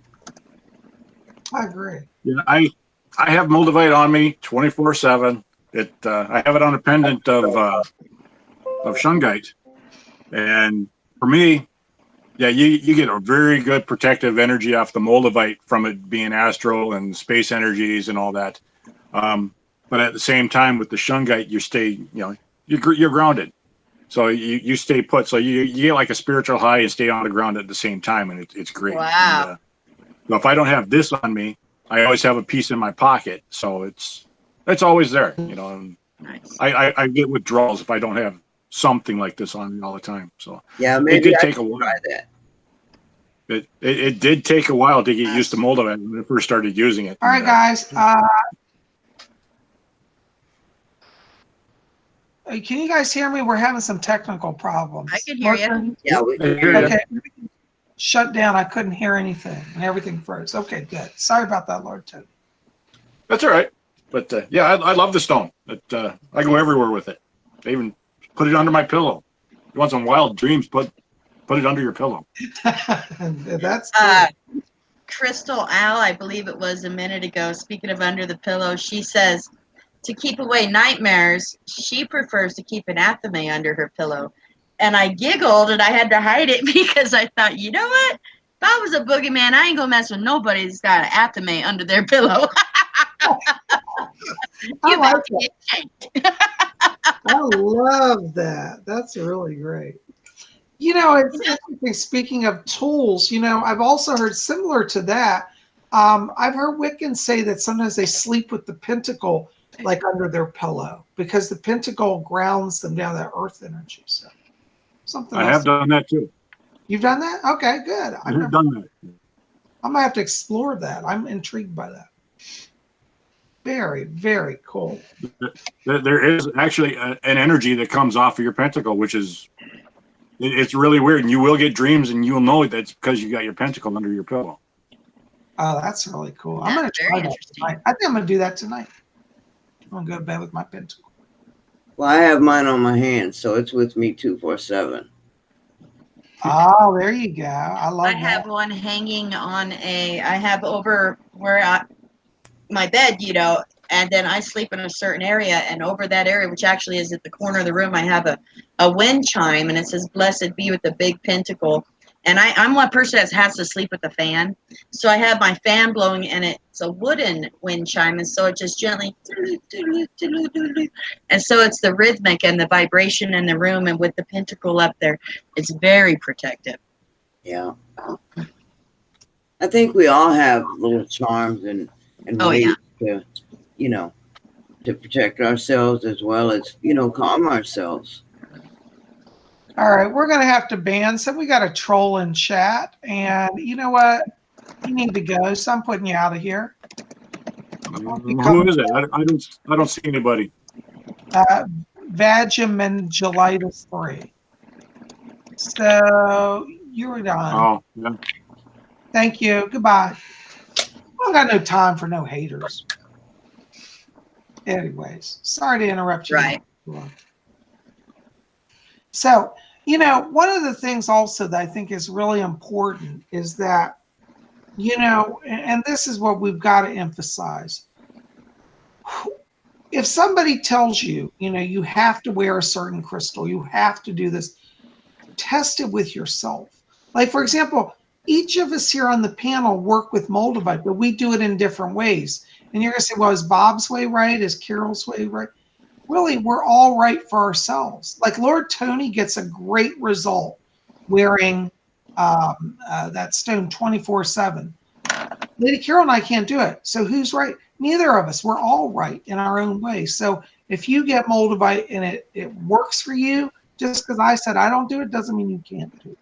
Speaker 1: I agree.
Speaker 4: Yeah, I have Moldavite on me 24/7. I have it on a pendant of shungite. And for me, you get a very good protective energy off the Moldavite from it being astral and space energies and all that. But at the same time, with the shungite, you stay, you're grounded. So you stay put. So you get like a spiritual high and stay on the ground at the same time, and it's great.
Speaker 2: Wow.
Speaker 4: And, if I don't have this on me, I always have a piece in my pocket, so it's always there. And
Speaker 2: nice.
Speaker 4: I get withdrawals if I don't have something like this on me all the time. So
Speaker 3: maybe
Speaker 4: it did take a while.
Speaker 3: Try that.
Speaker 4: It did take a while to get used to Moldavite when I first started using it.
Speaker 1: All right, guys. Can you guys hear me? We're having some technical problems.
Speaker 2: I can hear you.
Speaker 3: Yeah, we can hear you.
Speaker 1: Okay. Shut down. I couldn't hear anything, and everything froze. Okay, good. Sorry about that, Lord Toad.
Speaker 4: That's all right. But I love the stone. I go everywhere with it. I even put it under my pillow. If you want some wild dreams, put it under your pillow.
Speaker 1: That's
Speaker 2: Crystal Al, I believe it was a minute ago, speaking of under the pillow, she says to keep away nightmares, she prefers to keep an athame under her pillow. And I giggled and I had to hide it because I thought, you know what? If I was a boogeyman, I ain't gonna mess with nobody that's got an athame under their pillow.
Speaker 1: I like that. I love that. That's really great. You know, it's interesting. Speaking of tools, you know, I've also heard similar to that. I've heard Wiccans say that sometimes they sleep with the pentacle like under their pillow because the pentacle grounds them down, that earth energy. So something
Speaker 4: I
Speaker 1: else.
Speaker 4: have done that too.
Speaker 1: You've done that? Okay, good.
Speaker 4: I have done that.
Speaker 1: I'm gonna have to explore that. I'm intrigued by that. Very, very cool.
Speaker 4: There is actually an energy that comes off of your pentacle, which is, it's really weird. And you will get dreams, and you'll know that's because you got your pentacle under your pillow.
Speaker 1: Oh, that's really cool. I'm gonna try that tonight. I think I'm gonna do that tonight. I'm gonna go to bed with my pentacle.
Speaker 3: Well, I have mine on my hand, so it's with me 247.
Speaker 1: Oh, there you go. I love that.
Speaker 2: I have one hanging on I have over where my bed, you know, and then I sleep in a certain area, and over that area, which actually is at the corner of the room, I have a wind chime, and it says, "Blessed be," with the big pentacle. And I'm one person that has to sleep with the fan. So I have my fan blowing, and it's a wooden wind chime, and so it just gently, and so it's the rhythmic and the vibration in the room, and with the pentacle up there, it's very protective.
Speaker 3: Yeah. I think we all have little charms and ways to, you know, to protect ourselves as well as, you know, calm ourselves.
Speaker 1: All right, we're going to have to ban some. We got a troll in chat, and you know what? You need to go, so I'm putting you out of here.
Speaker 4: Who is it? I don't see anybody.
Speaker 1: Vagimangelitis 3. So you were done.
Speaker 4: Oh, yeah.
Speaker 1: Thank you. Goodbye. I got no time for no haters. Anyways, sorry to interrupt you.
Speaker 2: Right.
Speaker 1: So, you know, one of the things also that I think is really important is that, you know, and this is what we've got to emphasize. If somebody tells you, you know, you have to wear a certain crystal, you have to do this, test it with yourself. Like, for example, each of us here on the panel work with Moldavite, but we do it in different ways. And you're going to say, well, is Bob's way right? Is Carol's way right? Really, we're all right for ourselves. Like Lord Tony gets a great result wearing that stone 24/7. Lady Carol and I can't do it. So who's right? Neither of us. We're all right in our own way. So if you get Moldavite and it works for you, just because I said I don't do it doesn't mean you can't do it.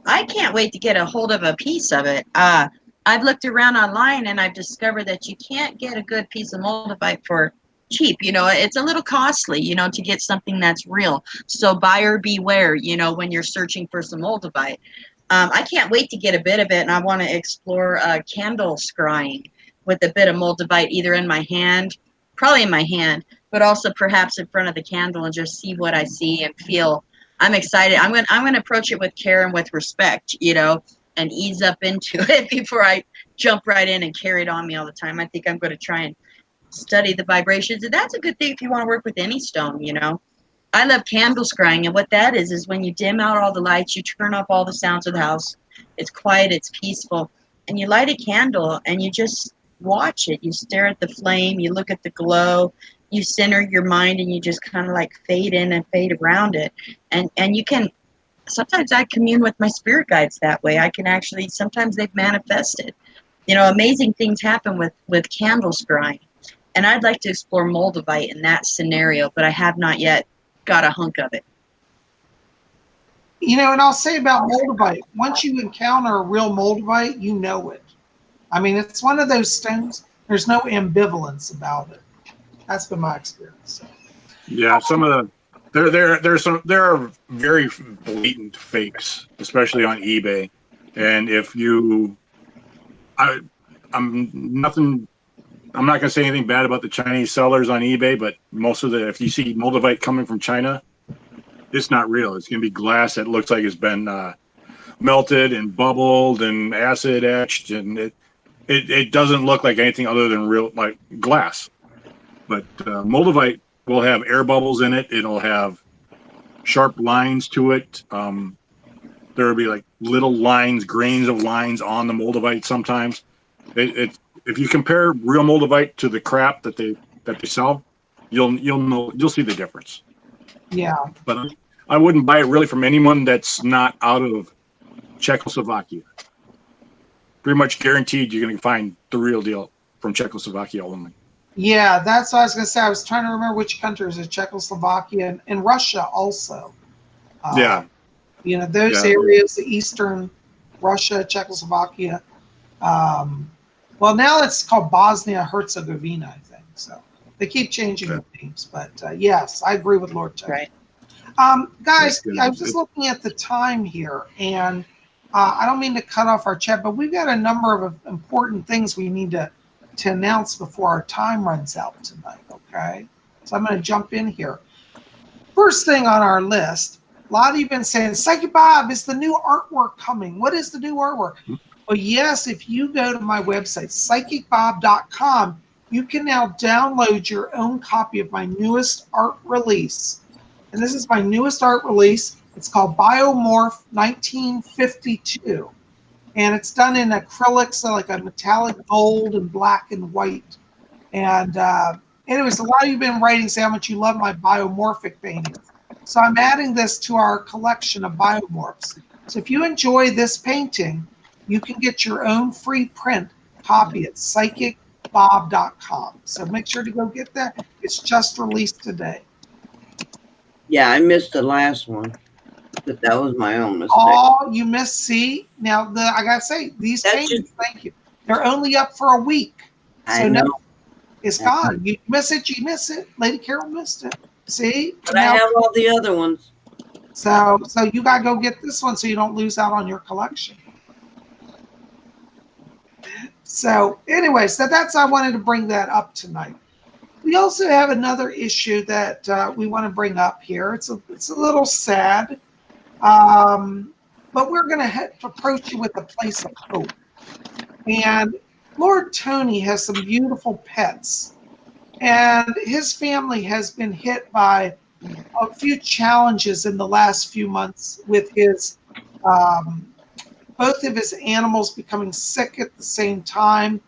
Speaker 2: I can't wait to get a hold of a piece of it. I've looked around online, and I've discovered that you can't get a good piece of Moldavite for cheap. You know, it's a little costly, you know, to get something that's real. So buyer beware, you know, when you're searching for some Moldavite. I can't wait to get a bit of it, and I want to explore candle scrying with a bit of Moldavite, either in my hand, probably in my hand, but also perhaps in front of the candle, and just see what I see and feel. I'm excited. I'm going to approach it with care and with respect, you know, and ease up into it before I jump right in and carry it on me all the time. I think I'm going to try and study the vibrations, and that's a good thing if you want to work with any stone, you know. I love candle scrying, and what that is when you dim out all the lights, you turn off all the sounds of the house. It's quiet, it's peaceful, and you light a candle, and you just watch it. You stare at the flame, you look at the glow, you center your mind, and you just kind of like fade in and fade around it. And you can, sometimes I commune with my spirit guides that way. I can actually, sometimes they've manifested. You know, amazing things happen with candle scrying. And I'd like to explore Moldavite in that scenario, but I have not yet got a hunk of it.
Speaker 1: You know, and I'll say about Moldavite, once you encounter a real Moldavite, you know it. I mean, it's one of those stones, there's no ambivalence about it. That's been my experience.
Speaker 4: Yeah, some of the there are very blatant fakes, especially on eBay. And if you I'm not going to say anything bad about the Chinese sellers on eBay, but most of if you see Moldavite coming from China, it's not real. It's going to be glass that looks like it's been melted and bubbled and acid etched, and it doesn't look like anything other than real, like glass. But Moldavite will have air bubbles in it. It'll have sharp lines to it. there would be like little lines, grains of lines on the moldavite sometimes. If you compare real moldavite to the crap that they sell, you'll see the difference.
Speaker 1: Yeah.
Speaker 4: But I wouldn't buy it really from anyone that's not out of Czechoslovakia. Pretty much guaranteed you're going to find the real deal from Czechoslovakia only.
Speaker 1: Yeah, that's what I was going to say. I was trying to remember which countries are Czechoslovakia and Russia also.
Speaker 4: Yeah.
Speaker 1: You know, those areas, the Eastern Russia, Czechoslovakia. Well, now it's called Bosnia-Herzegovina, I think. So they keep changing the names. But yes, I agree with Lord Tony.
Speaker 2: Right.
Speaker 1: Guys, I was just looking at the time here, and I don't mean to cut off our chat, but we've got a number of important things we need to announce before our time runs out tonight, okay? So I'm going to jump in here. First thing on our list, a lot of you have been saying, Psychic Bob, is the new artwork coming? What is the new artwork? Well, yes, if you go to my website, PsychicBob.com, you can now download your own copy of my newest art release. And this is my newest art release. It's called Biomorph 1952. And it's done in acrylics, so like a metallic gold and black and white. And anyways, a lot of you have been writing, saying how much you love my biomorphic paintings. So I'm adding this to our collection of biomorphs. So if you enjoy this painting, you can get your own free print copy at PsychicBob.com. So make sure to go get that. It's just released today.
Speaker 3: Yeah, I missed the last one, but that was my own mistake.
Speaker 1: Oh, you missed. See, now I gotta say, these paintings, thank you. They're only up for a week. So
Speaker 3: I know.
Speaker 1: now it's gone. You miss it, you miss it. Lady Carol missed it. See?
Speaker 3: But I have all the other ones.
Speaker 1: So you gotta go get this one so you don't lose out on your collection. So anyway, so I wanted to bring that up tonight. We also have another issue that we want to bring up here. It's a little sad, but we're going to approach you with a place of hope. And Lord Tony has some beautiful pets, and his family has been hit by a few challenges in the last few months with his both of his animals becoming sick at the same time,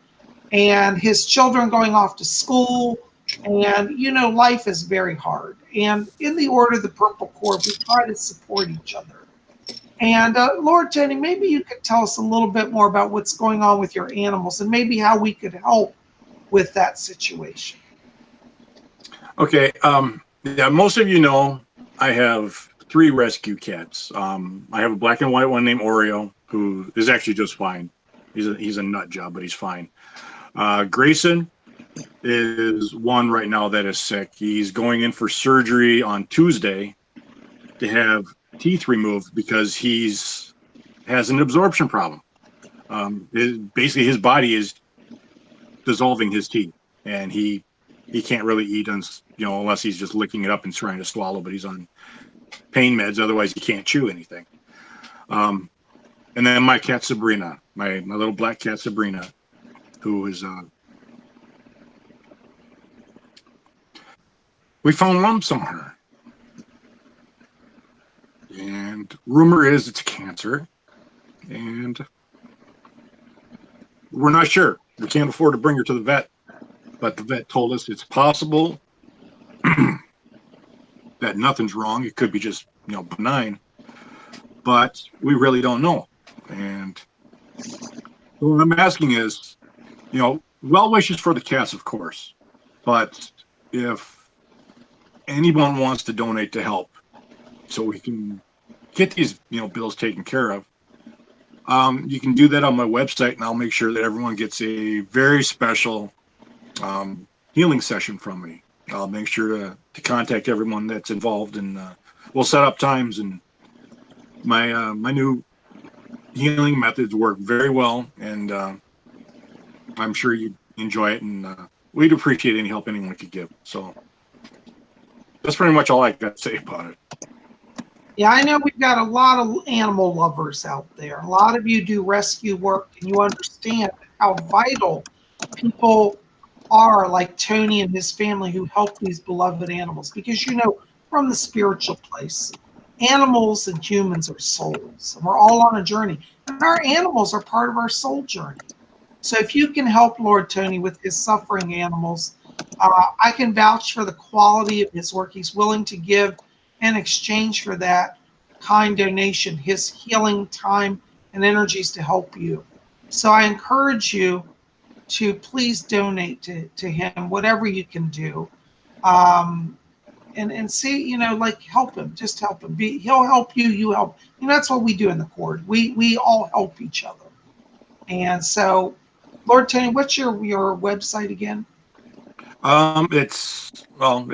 Speaker 1: and his children going off to school. And, you know, life is very hard. And in the Order of the Purple Cord, we try to support each other. And Lord Tony, maybe you could tell us a little bit more about what's going on with your animals and maybe how we could help with that situation.
Speaker 4: Okay. Yeah, most of you know I have 3 rescue cats. I have a black and white one named Oreo, who is actually just fine. He's a nut job, but he's fine. Grayson is one right now that is sick. He's going in for surgery on Tuesday to have teeth removed because has an absorption problem. Basically, his body is dissolving his teeth, and he can't really eat unless he's just licking it up and trying to swallow. But he's on pain meds, otherwise he can't chew anything. And then my cat Sabrina, my little black cat Sabrina, who is we found lumps on her, and rumor is it's cancer, and we're not sure. We can't afford to bring her to the vet, but the vet told us it's possible that nothing's wrong. It could be just benign, but we really don't know. And what I'm asking is, well wishes for the cats, of course, but if anyone wants to donate to help so we can get these bills taken care of, you can do that on my website, and I'll make sure that everyone gets a very special healing session from me. I'll make sure to contact everyone that's involved, and we'll set up times. And my new healing methods work very well, and I'm sure you'd enjoy it, and we'd appreciate any help anyone could give. So that's pretty much all I got to say about it.
Speaker 1: Yeah, I know we've got a lot of animal lovers out there. A lot of you do rescue work, and you understand how vital people are like Tony and his family who help these beloved animals, because from the spiritual place. Animals and humans are souls, and we're all on a journey. And our animals are part of our soul journey. So if you can help Lord Tony with his suffering animals, I can vouch for the quality of his work. He's willing to give in exchange for that kind donation, his healing time and energies to help you. So I encourage you to please donate to him, whatever you can do. And see, you know, like help him, just help him. He'll help you, you help. You know, that's what we do in the court. We all help each other. And so, Lord Tony, what's your website again?
Speaker 4: It's down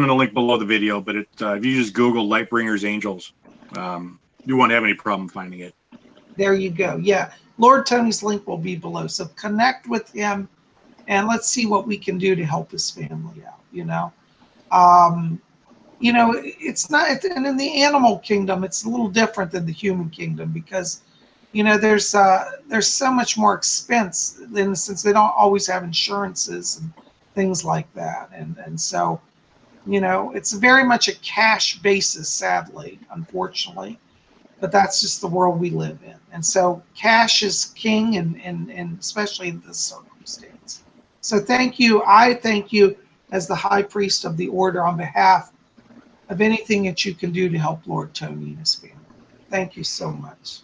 Speaker 4: in the link below the video, but if you just Google Lightbringers Angels, you won't have any problem finding it.
Speaker 1: There you go. Yeah, Lord Tony's link will be below. So connect with him, and let's see what we can do to help his family out. You know, it's not, and in the animal kingdom, it's a little different than the human kingdom because, you know, there's so much more expense in the sense they don't always have insurances and things like that, and so, you know, it's very much a cash basis, sadly, unfortunately, but that's just the world we live in, and so cash is king, and especially in this circumstance. So thank you. I thank you as the high priest of the order on behalf of anything that you can do to help Lord Tony and his family. Thank you so much.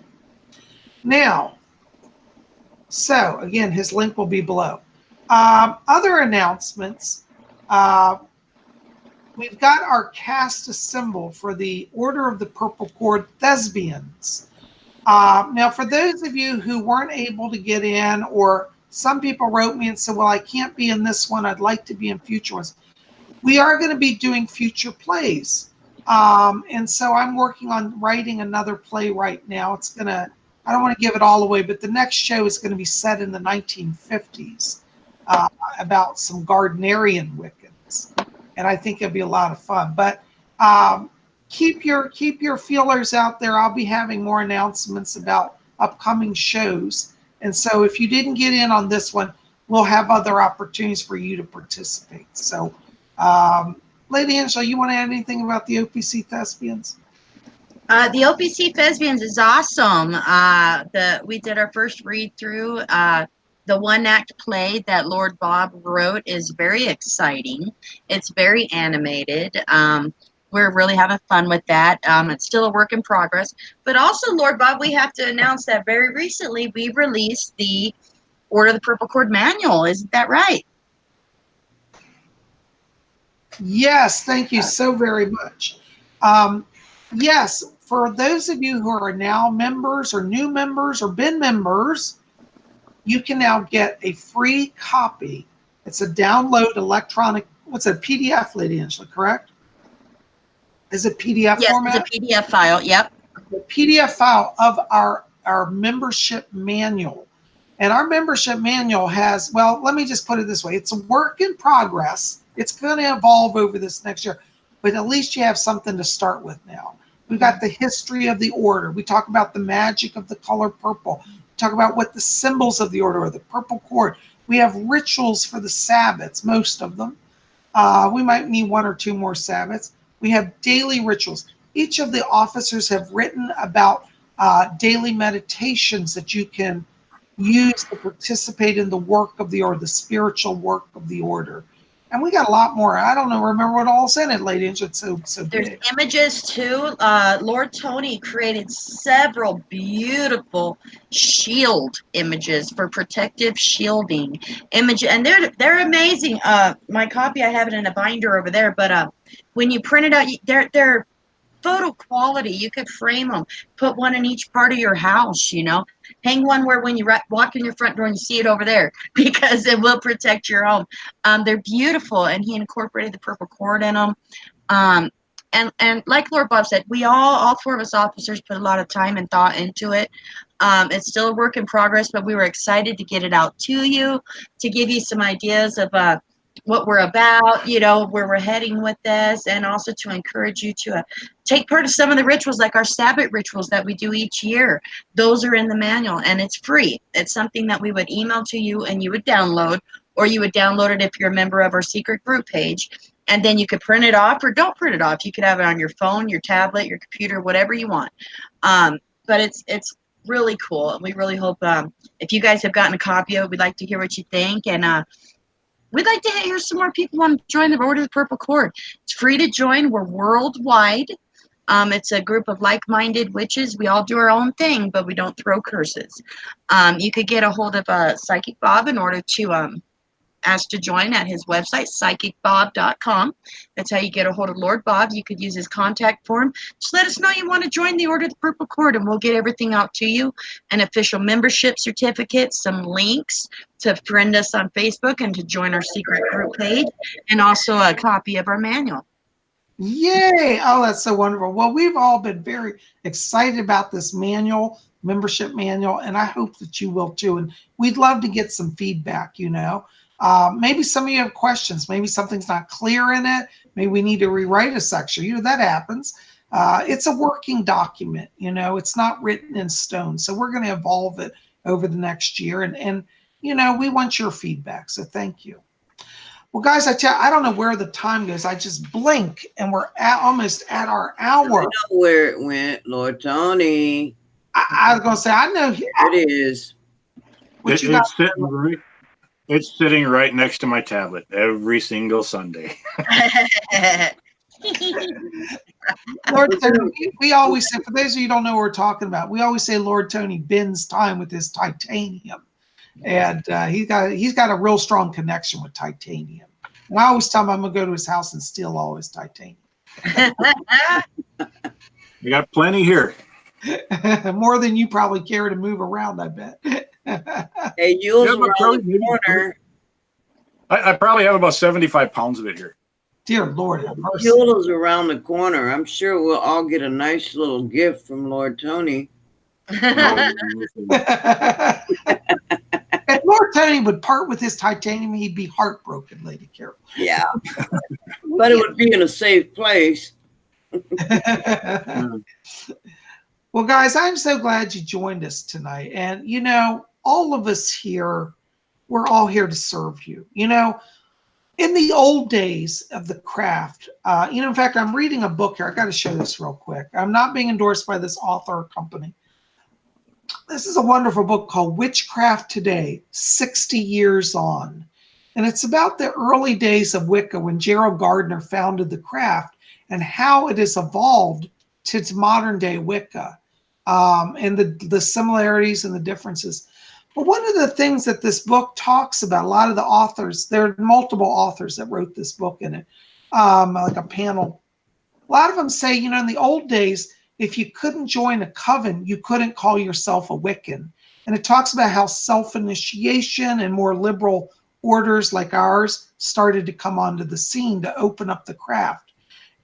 Speaker 1: Now, so again, his link will be below. Other announcements. We've got our cast assembled for the Order of the Purple Cord Thespians. Now, for those of you who weren't able to get in, or some people wrote me and said, well, I can't be in this one. I'd like to be in future ones. We are going to be doing future plays. And so I'm working on writing another play right now. It's going to, I don't want to give it all away, but the next show is going to be set in the 1950s about some Gardnerian Wiccans. And I think it'll be a lot of fun. But keep your feelers out there. I'll be having more announcements about upcoming shows. And so if you didn't get in on this one, we'll have other opportunities for you to participate. So, Lady Angela, you want to add anything about the OPC Thespians?
Speaker 2: The OPC Thespians is awesome. We did our first read through. The one-act play that Lord Bob wrote is very exciting. It's very animated. We're really having fun with that. It's still a work in progress. But also, Lord Bob, we have to announce that very recently we released the Order of the Purple Cord Manual. Isn't that right?
Speaker 1: Yes, thank you so very much. Yes, for those of you who are now members or new members or been members, you can now get a free copy. It's a download electronic, what's a PDF, Lady Angela, correct? Is it PDF format?
Speaker 2: Yes, it's a PDF file, yep.
Speaker 1: The PDF file of our membership manual. And our membership manual has, well, let me just put it this way. It's a work in progress. It's going to evolve over this next year, but at least you have something to start with now. We've got the history of the order. We talk about the magic of the color purple. We talk about what the symbols of the order are, the purple cord. We have rituals for the Sabbats, most of them. We might need one or two more Sabbats. We have daily rituals. Each of the officers have written about daily meditations that you can use to participate in the work of the order, the spiritual work of the order. And we got a lot more. I don't know, remember what all's in it, ladies. It's so
Speaker 2: There's
Speaker 1: big.
Speaker 2: images too. Lord Tony created several beautiful shield images for protective shielding and they're amazing. My copy, I have it in a binder over there, but when you print it out, they're photo quality. You could frame them, put one in each part of your house, you know, hang one where when you walk in your front door and you see it over there, because it will protect your home. They're beautiful, and he incorporated the purple cord in them. And like Lord Bob said, we all four of us officers put a lot of time and thought into it. It's still a work in progress, but we were excited to get it out to you, to give you some ideas of what we're about, you know, where we're heading with this, and also to encourage you to take part of some of the rituals, like our Sabbat rituals that we do each year. Those are in the manual, and it's free. It's something that we would email to you and you would download, or you would download it if you're a member of our secret group page. And then you could print it off or don't print it off. You could have it on your phone, your tablet, your computer, whatever you want. But it's really cool. And we really hope if you guys have gotten a copy of it, we'd like to hear what you think. And we'd like to hear some more people want to join the Order of the Purple Cord. It's free to join. We're worldwide. It's a group of like-minded witches. We all do our own thing, but we don't throw curses. You could get a hold of Psychic Bob in order to ask to join at his website, PsychicBob.com. That's how you get a hold of Lord Bob. You could use his contact form. Just let us know you want to join the Order of the Purple Cord, and we'll get everything out to you. An official membership certificate, some links to friend us on Facebook and to join our secret group page, and also a copy of our manual.
Speaker 1: Yay! Oh, that's so wonderful. Well, we've all been very excited about this manual, membership manual, and I hope that you will too. And we'd love to get some feedback, you know. Maybe some of you have questions. Maybe something's not clear in it. Maybe we need to rewrite a section. You know, that happens. It's a working document, you know. It's not written in stone. So we're going to evolve it over the next year. And you know, we want your feedback. So thank you. Well, guys, I don't know where the time goes. I just blink, and we're almost at our hour.
Speaker 3: I know where it went, Lord Tony.
Speaker 1: I was going to say, I know.
Speaker 3: It is.
Speaker 4: It's sitting right next to my tablet every single Sunday.
Speaker 1: Lord Tony, we always say, for those of you who don't know what we're talking about, we always say Lord Tony bends time with his titanium. And he's got a real strong connection with titanium. And I always tell him I'm going to go to his house and steal all his titanium.
Speaker 4: We got plenty here.
Speaker 1: More than you probably care to move around, I bet.
Speaker 3: Hey, you'll around the corner.
Speaker 4: I probably have about 75 pounds of it here.
Speaker 1: Dear Lord, have mercy.
Speaker 3: Yule's around the corner. I'm sure we'll all get a nice little gift from Lord Tony.
Speaker 1: If Lord Tony would part with his titanium, he'd be heartbroken, Lady Carol.
Speaker 3: Yeah. But it would be in a safe place.
Speaker 1: Well, guys, I'm so glad you joined us tonight. And, you know, all of us here, we're all here to serve you. You know, in the old days of the craft, you know, in fact, I'm reading a book here. I got to show this real quick. I'm not being endorsed by this author or company. This is a wonderful book called Witchcraft Today, 60 Years On. And it's about the early days of Wicca when Gerald Gardner founded the craft and how it has evolved to its modern day Wicca, and the similarities and the differences. But one of the things that this book talks about, a lot of the authors, there are multiple authors that wrote this book in it, like a panel. A lot of them say, you know, in the old days, if you couldn't join a coven, you couldn't call yourself a Wiccan. And it talks about how self-initiation and more liberal orders like ours started to come onto the scene to open up the craft.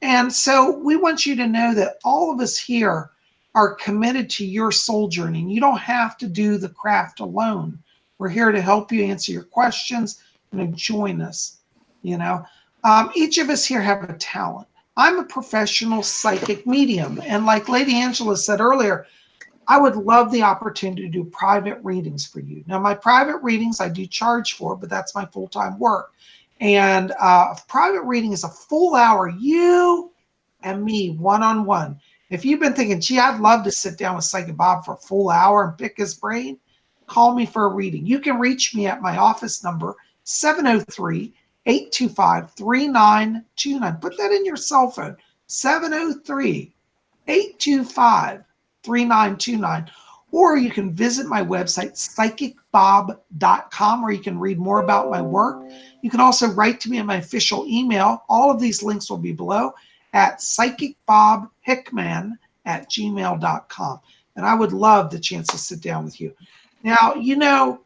Speaker 1: And so we want you to know that all of us here are committed to your soul journey. And you don't have to do the craft alone. We're here to help you answer your questions and join us. You know, each of us here have a talent. I'm a professional psychic medium. And like Lady Angela said earlier, I would love the opportunity to do private readings for you. Now, my private readings I do charge for, but that's my full-time work. And a private reading is a full hour, you and me, one-on-one. If you've been thinking, gee, I'd love to sit down with Psychic Bob for a full hour and pick his brain, call me for a reading. You can reach me at my office number, 703-825-3929. Put that in your cell phone, 703-825-3929. Or you can visit my website, PsychicBob.com, where you can read more about my work. You can also write to me at my official email. All of these links will be below at PsychicBobHickman@gmail.com. And I would love the chance to sit down with you. Now, you know,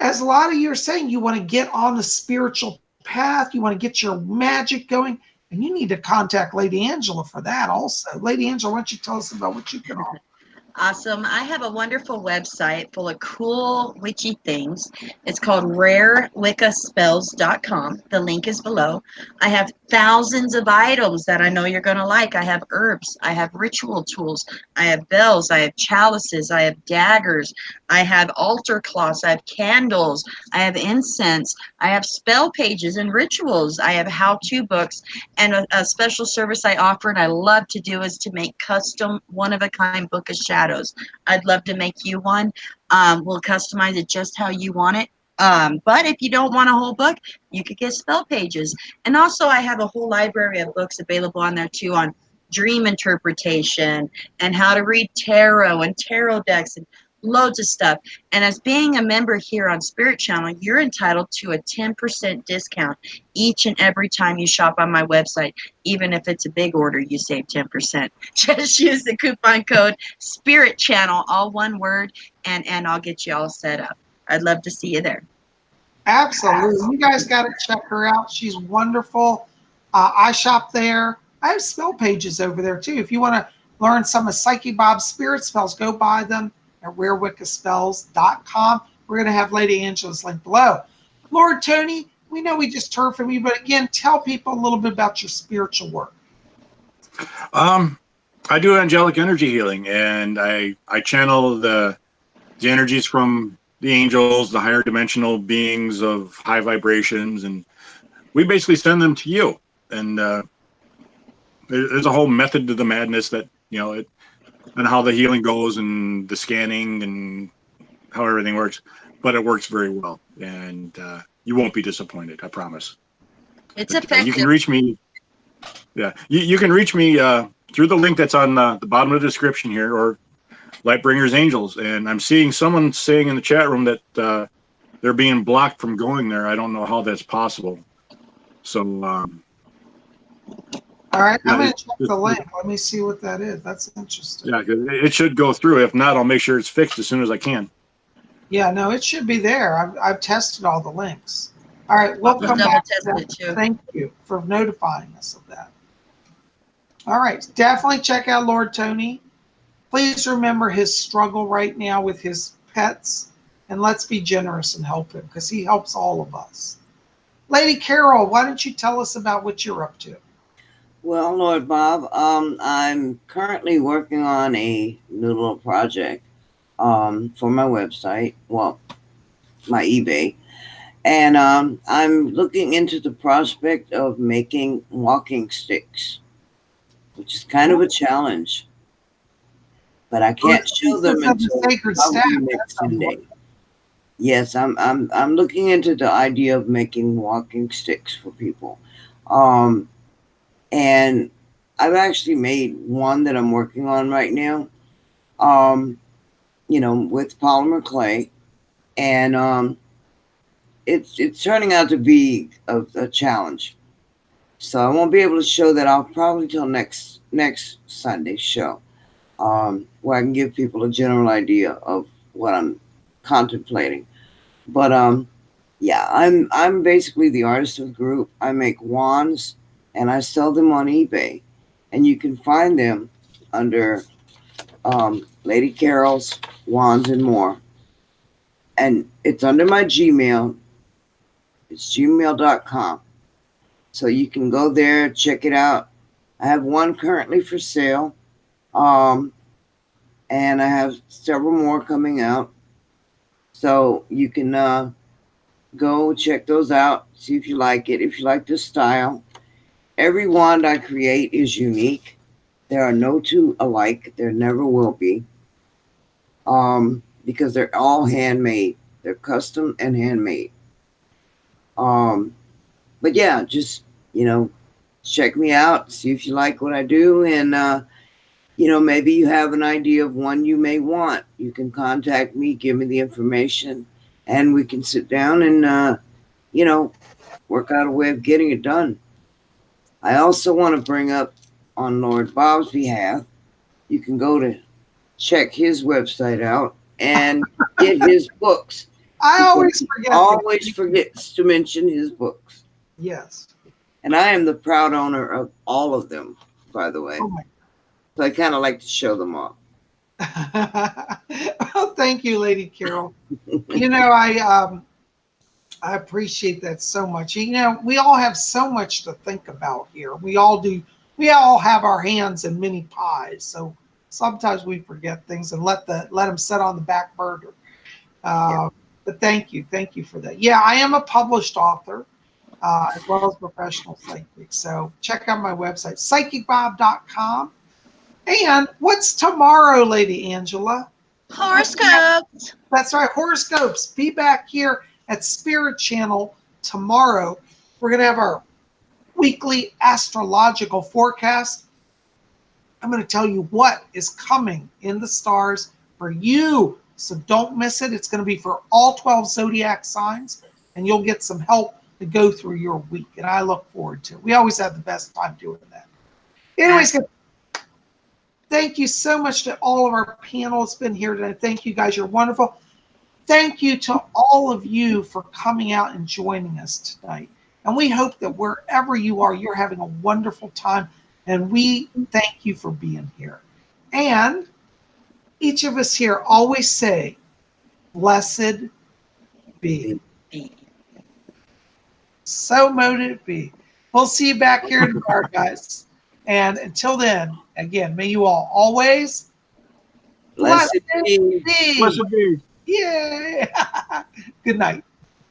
Speaker 1: as a lot of you are saying, you want to get on the spiritual path, you want to get your magic going, and you need to contact Lady Angela for that also. Lady Angela, why don't you tell us about what you can offer?
Speaker 2: Awesome. I have a wonderful website full of cool witchy things. It's called rarewiccaspells.com. The link is below. I have thousands of items that I know you're going to like. I have herbs. I have ritual tools. I have bells. I have chalices. I have daggers. I have altar cloths. I have candles. I have incense. I have spell pages and rituals. I have how-to books. And a special service I offer and I love to do is to make custom one-of-a-kind book of shadows. I'd love to make you one. We'll customize it just how you want it. But if you don't want a whole book, you could get spell pages. And also I have a whole library of books available on there too on dream interpretation and how to read tarot and tarot decks and loads of stuff. And as being a member here on Spirit Channel, you're entitled to a 10% discount each and every time you shop on my website. Even if it's a big order, you save 10%. Just use the coupon code Spirit Channel, all one word, and I'll get you all set up. I'd love to see you there.
Speaker 1: Absolutely. You guys got to check her out. She's wonderful. I shop there. I have spell pages over there too. If you want to learn some of Psychic Bob's spirit spells, go buy them at rarewiccaspells.com. We're going to have Lady Angela's link below. Lord Tony, we know we just heard from you, but again, tell people a little bit about your spiritual work.
Speaker 4: I do angelic energy healing, and I channel the energies from the angels, the higher dimensional beings of high vibrations, and we basically send them to you. And there's a whole method to the madness that, and how the healing goes and the scanning and how everything works, but it works very well, and you won't be disappointed, I promise.
Speaker 2: It's effective.
Speaker 4: You can reach me. Yeah, you can reach me through the link that's on the bottom of the description here, or Lightbringers Angels. And I'm seeing someone saying in the chat room that they're being blocked from going there. I don't know how that's possible. So.
Speaker 1: All right, I'm going to check the link. Let me see what that is. That's interesting.
Speaker 4: Yeah, it should go through. If not, I'll make sure it's fixed as soon as I can.
Speaker 1: Yeah, no, it should be there. I've tested all the links. All right, we'll come back to that. Thank you for notifying us of that. All right, definitely check out Lord Tony. Please remember his struggle right now with his pets, and let's be generous and help him because he helps all of us. Lady Carol, why don't you tell us about what you're up to?
Speaker 3: Well, Lord Bob, I'm currently working on a new little project for my website, well, my eBay. And I'm looking into the prospect of making walking sticks, which is kind of a challenge. But I can't show them until probably next Sunday. Yes, I'm looking into the idea of making walking sticks for people. And I've actually made one that I'm working on right now, with polymer clay. And it's turning out to be a challenge. So I won't be able to show that off probably till next Sunday's show, where I can give people a general idea of what I'm contemplating. But yeah, I'm basically the artist of the group. I make wands and I sell them on eBay, and you can find them under Lady Carol's Wands and More. And it's under my Gmail. It's gmail.com. So you can go there, check it out. I have one currently for sale. And I have several more coming out. So you can go check those out, see if you like it, if you like this style. Every wand I create is unique. There are no two alike. There never will be. Because they're all handmade. They're custom and handmade. But yeah, just, check me out, see if you like what I do. And, maybe you have an idea of one you may want. You can contact me, give me the information, and we can sit down and, work out a way of getting it done. I also want to bring up on Lord Bob's behalf, you can go to check his website out and get his books.
Speaker 1: I always
Speaker 3: forget to mention his books.
Speaker 1: Yes.
Speaker 3: And I am the proud owner of all of them, by the way.
Speaker 1: Oh my.
Speaker 3: So I kind of like to show them off.
Speaker 1: Well, thank you, Lady Carol. You know, I appreciate that so much. You know, we all have so much to think about here. We all do. We all have our hands in many pies. So sometimes we forget things and let them sit on the back burner. But thank you for that. Yeah, I am a published author as well as professional psychic. So check out my website, psychicbob.com. And what's tomorrow, Lady Angela?
Speaker 2: Horoscopes.
Speaker 1: That's right, horoscopes. Be back here at Spirit Channel tomorrow. We're going to have our weekly astrological forecast. I'm going to tell you what is coming in the stars for you. So don't miss it. It's going to be for all 12 zodiac signs, and you'll get some help to go through your week. And I look forward to it. We always have the best time doing that. Anyways, thank you so much to all of our panel that's been here today. Thank you guys. You're wonderful. Thank you to all of you for coming out and joining us tonight. And we hope that wherever you are, you're having a wonderful time. And we thank you for being here. And each of us here always say, blessed be. So mote it be. We'll see you back here tomorrow, guys. And until then, again, may you all always
Speaker 3: Blessed be.
Speaker 1: be.
Speaker 4: Blessed be.
Speaker 1: Yay. Good night.